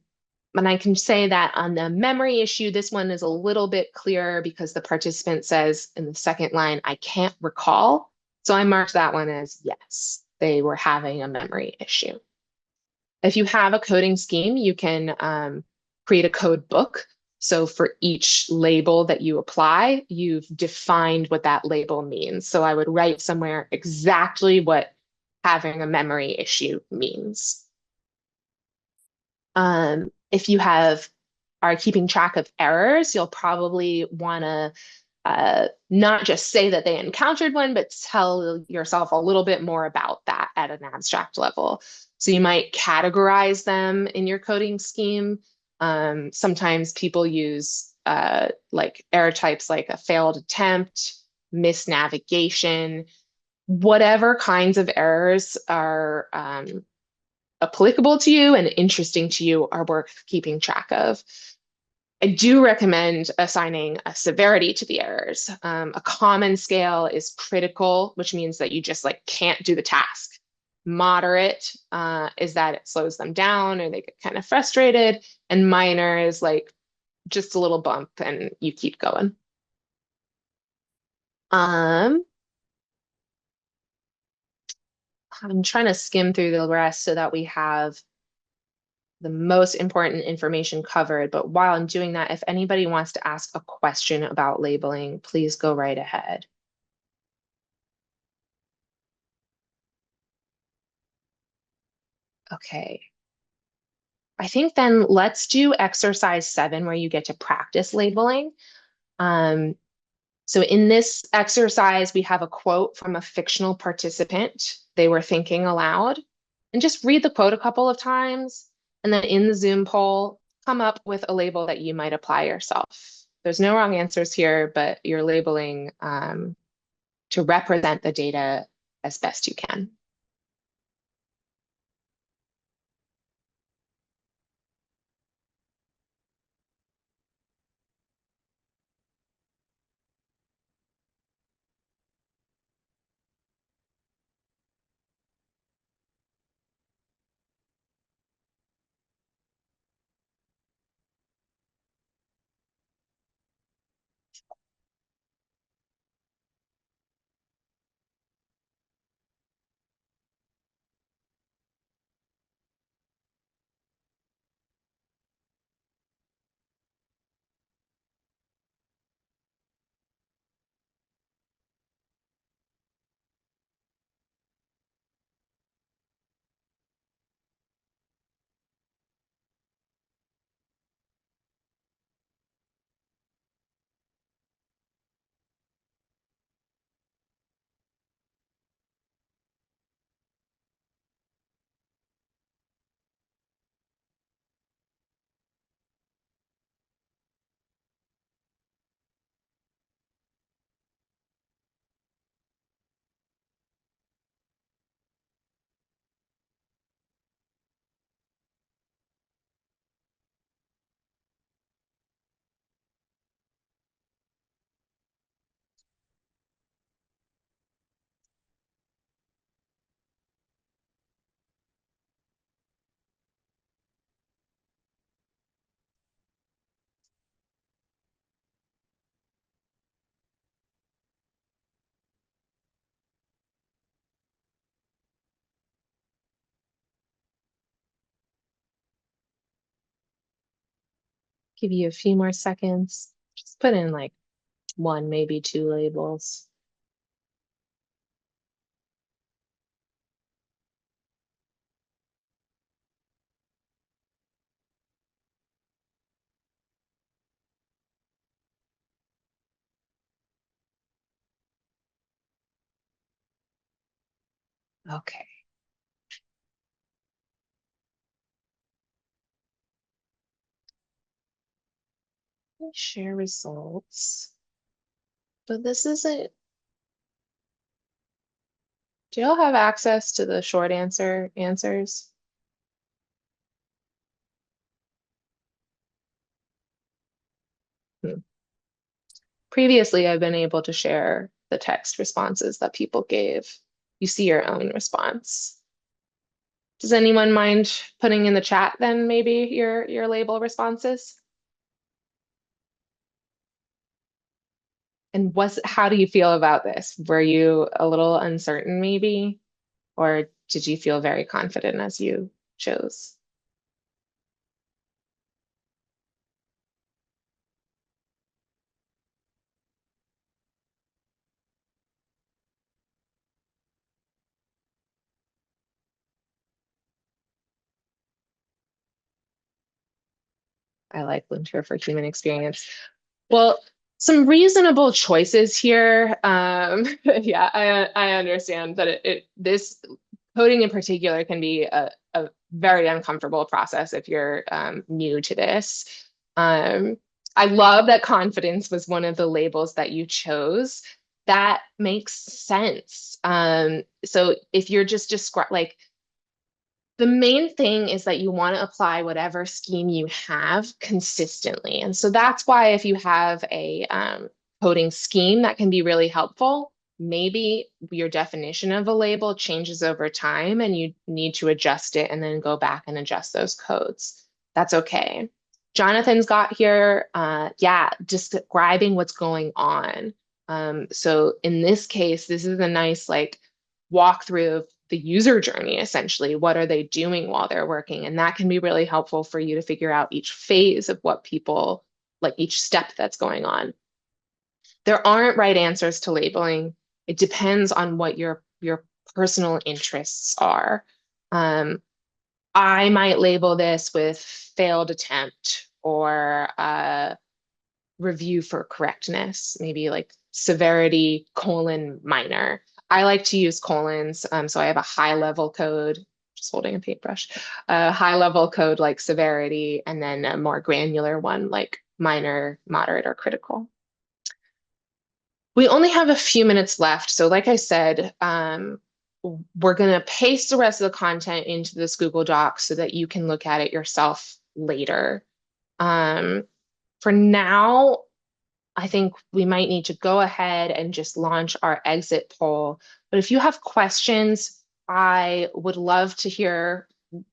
I can say that on the memory issue, this one is a little bit clearer because the participant says in the second line, I can't recall. So I marked that one as yes, they were having a memory issue. If you have a coding scheme, you can create a code book. So for each label that you apply, you've defined what that label means. So I would write somewhere exactly what having a memory issue means. If you are keeping track of errors, you'll probably want to not just say that they encountered one, but tell yourself a little bit more about that at an abstract level. So you might categorize them in your coding scheme. Sometimes people use like error types like a failed attempt, misnavigation, whatever kinds of errors are applicable to you and interesting to you are worth keeping track of. I do recommend assigning a severity to the errors. A common scale is critical, which means that you just like can't do the task. Moderate is that it slows them down or they get kind of frustrated. And minor is like just a little bump and you keep going. I'm trying to skim through the rest so that we have the most important information covered. But while I'm doing that, if anybody wants to ask a question about labeling, please go right ahead. Okay. I think then let's do exercise 7 where you get to practice labeling. So in this exercise, we have a quote from a fictional participant. They were thinking aloud. And just read the quote a couple of times. And then in the Zoom poll, come up with a label that you might apply yourself. There's no wrong answers here, but you're labeling to represent the data as best you can. Give you a few more seconds. Just put in like 1, maybe 2 labels. Okay. Share results. But this isn't. Do y'all have access to the short answers? Previously, I've been able to share the text responses that people gave. You see your own response. Does anyone mind putting in the chat then maybe your label responses? And how do you feel about this? Were you a little uncertain maybe? Or did you feel very confident as you chose? I like Linter for human experience. Well, some reasonable choices here. Yeah, I understand that this coding in particular can be a very uncomfortable process if you're new to this. I love that confidence was one of the labels that you chose. That makes sense. So if you're just like, the main thing is that you want to apply whatever scheme you have consistently. And so that's why if you have a coding scheme, that can be really helpful. Maybe your definition of a label changes over time and you need to adjust it and then go back and adjust those codes. That's okay. Jonathan's got here, yeah, describing what's going on. So in this case, this is a nice like walkthrough of the user journey, essentially. What are they doing while they're working? And that can be really helpful for you to figure out each phase of what people, like each step that's going on. There aren't right answers to labeling. It depends on what your personal interests are. I might label this with failed attempt or review for correctness, maybe like severity :minor. I like to use colons, so I have a high level code, just holding a paintbrush, a high level code like severity, and then a more granular one like minor, moderate, or critical. We only have a few minutes left, so like I said, we're going to paste the rest of the content into this Google Doc so that you can look at it yourself later. For now, I think we might need to go ahead and just launch our exit poll. But if you have questions, I would love to hear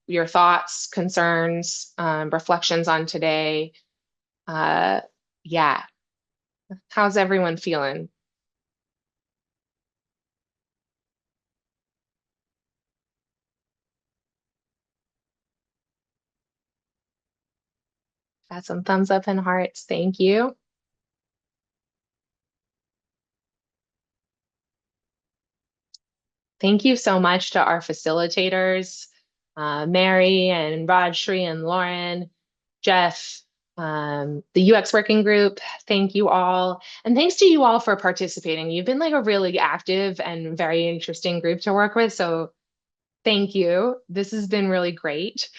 your thoughts, concerns, reflections on today. Yeah, how's everyone feeling? Got some thumbs up and hearts. Thank you. Thank you so much to our facilitators, Mary and Rajshri and Lauren, Jeff, the UX working group. Thank you all. And thanks to you all for participating. You've been like a really active and very interesting group to work with. So thank you. This has been really great.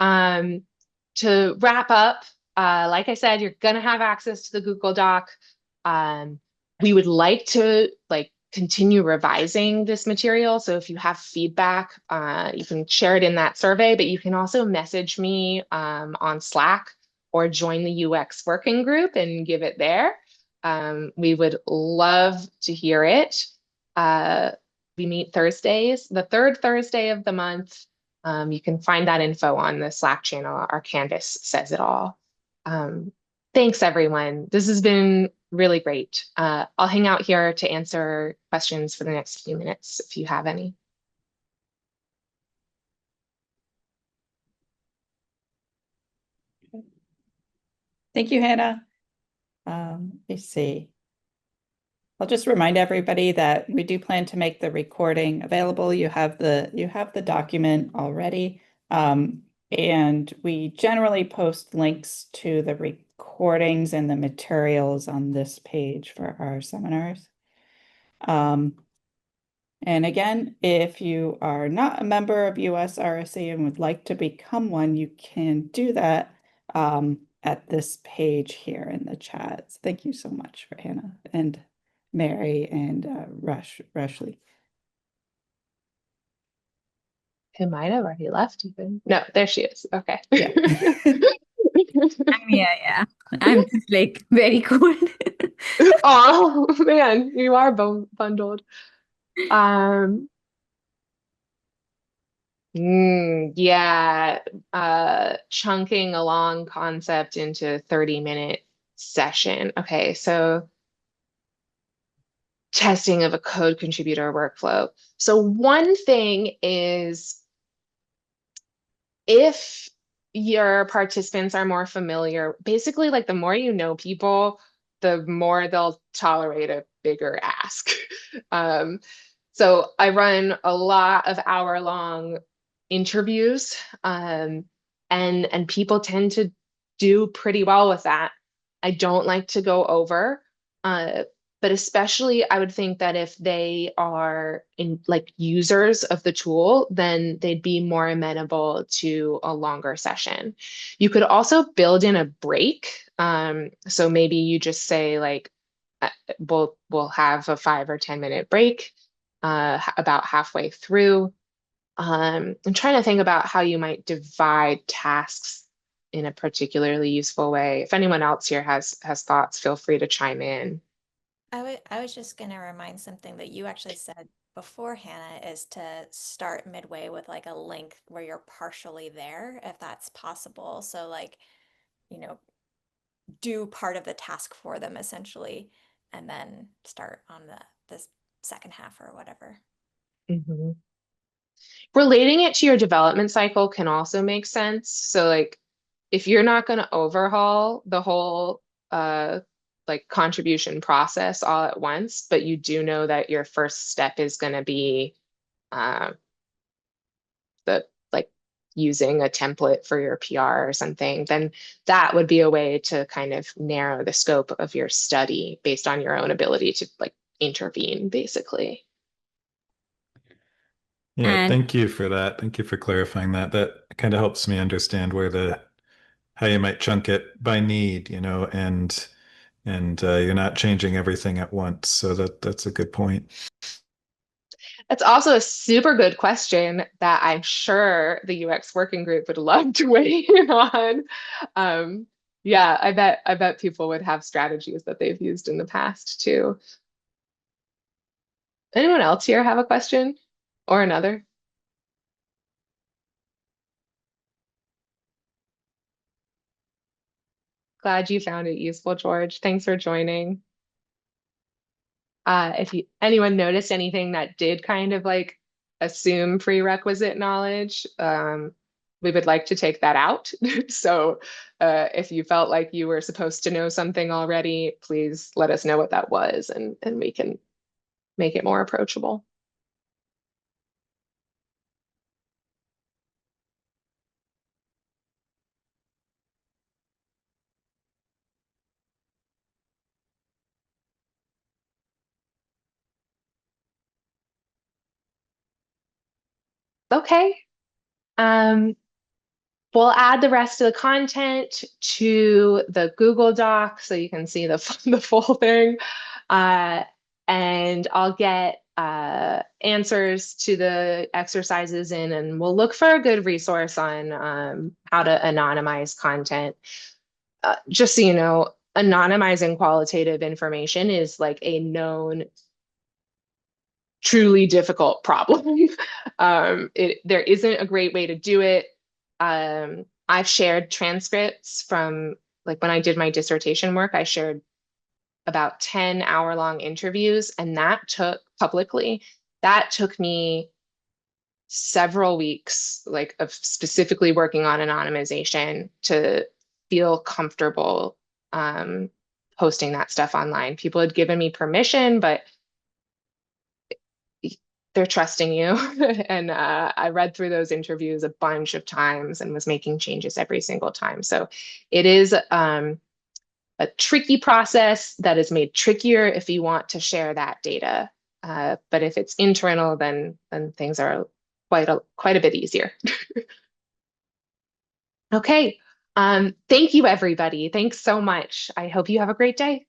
To wrap up, like I said, you're going to have access to the Google Doc. We would like to continue revising this material. So if you have feedback, you can share it in that survey, but you can also message me on Slack or join the UX working group and give it there. We would love to hear it. We meet Thursdays, the third Thursday of the month. You can find that info on the Slack channel. Our Canvas says it all. Thanks, everyone. This has been really great. I'll hang out here to answer questions for the next few minutes if you have any. Thank you, Hannah. Let's see. I'll just remind everybody that we do plan to make the recording available. You have the document already. And we generally post links to the recordings and the materials on this page for our seminars. And again, if you are not a member of USRSC and would like to become one, you can do that at this page here in the chat. Thank you so much for Hannah and Mary and Rushley. Who might have already left even. No, there she is. Okay. Yeah. Yeah. I'm just like very cool. Oh man, you are bundled. Yeah, chunking a long concept into a 30-minute session. Okay, so testing of a code contributor workflow. So one thing is if your participants are more familiar, basically like the more you know people, the more they'll tolerate a bigger ask. So I run a lot of hour-long interviews, and people tend to do pretty well with that. I don't like to go over, but especially I would think that if they are in like users of the tool, then they'd be more amenable to a longer session. You could also build in a break. So maybe you just say like, we'll have a 5 or 10 minute break about halfway through. I'm trying to think about how you might divide tasks in a particularly useful way. If anyone else here has thoughts, feel free to chime in. I was just going to remind something that you actually said before, Hannah, is to start midway with like a link where you're partially there, if that's possible. So like, you know, do part of the task for them essentially, and then start on the second half or whatever. Mhm. Relating it to your development cycle can also make sense. So like if you're not going to overhaul the whole like contribution process all at once, but you do know that your first step is going to be uh, the like using a template for your PR or something, then that would be a way to kind of narrow the scope of your study based on your own ability to like intervene, basically. Yeah, And thank you for that. Thank you for clarifying that. That kind of helps me understand how you might chunk it by need, and you're not changing everything at once. So that's a good point. That's also a super good question that I'm sure the UX working group would love to weigh in on. Yeah, I bet people would have strategies that they've used in the past too. Anyone else here have a question or another? Glad you found it useful, George. Thanks for joining. If anyone noticed anything that did kind of like assume prerequisite knowledge, we would like to take that out. So if you felt like you were supposed to know something already, please let us know what that was, and we can make it more approachable. Okay. We'll add the rest of the content to the Google Doc so you can see the full thing. And I'll get answers to the exercises in, and we'll look for a good resource on how to anonymize content. Just so you know, anonymizing qualitative information is like a known truly difficult problem. There isn't a great way to do it. I've shared transcripts from like when I did my dissertation work, I shared about 10 hour-long interviews, and that took me several weeks like of specifically working on anonymization to feel comfortable posting that stuff online. People had given me permission, but they're trusting you. And I read through those interviews a bunch of times and was making changes every single time. So it is a tricky process that is made trickier if you want to share that data But if it's internal, then things are quite a bit easier. Okay. Thank you, everybody. Thanks so much. I hope you have a great day.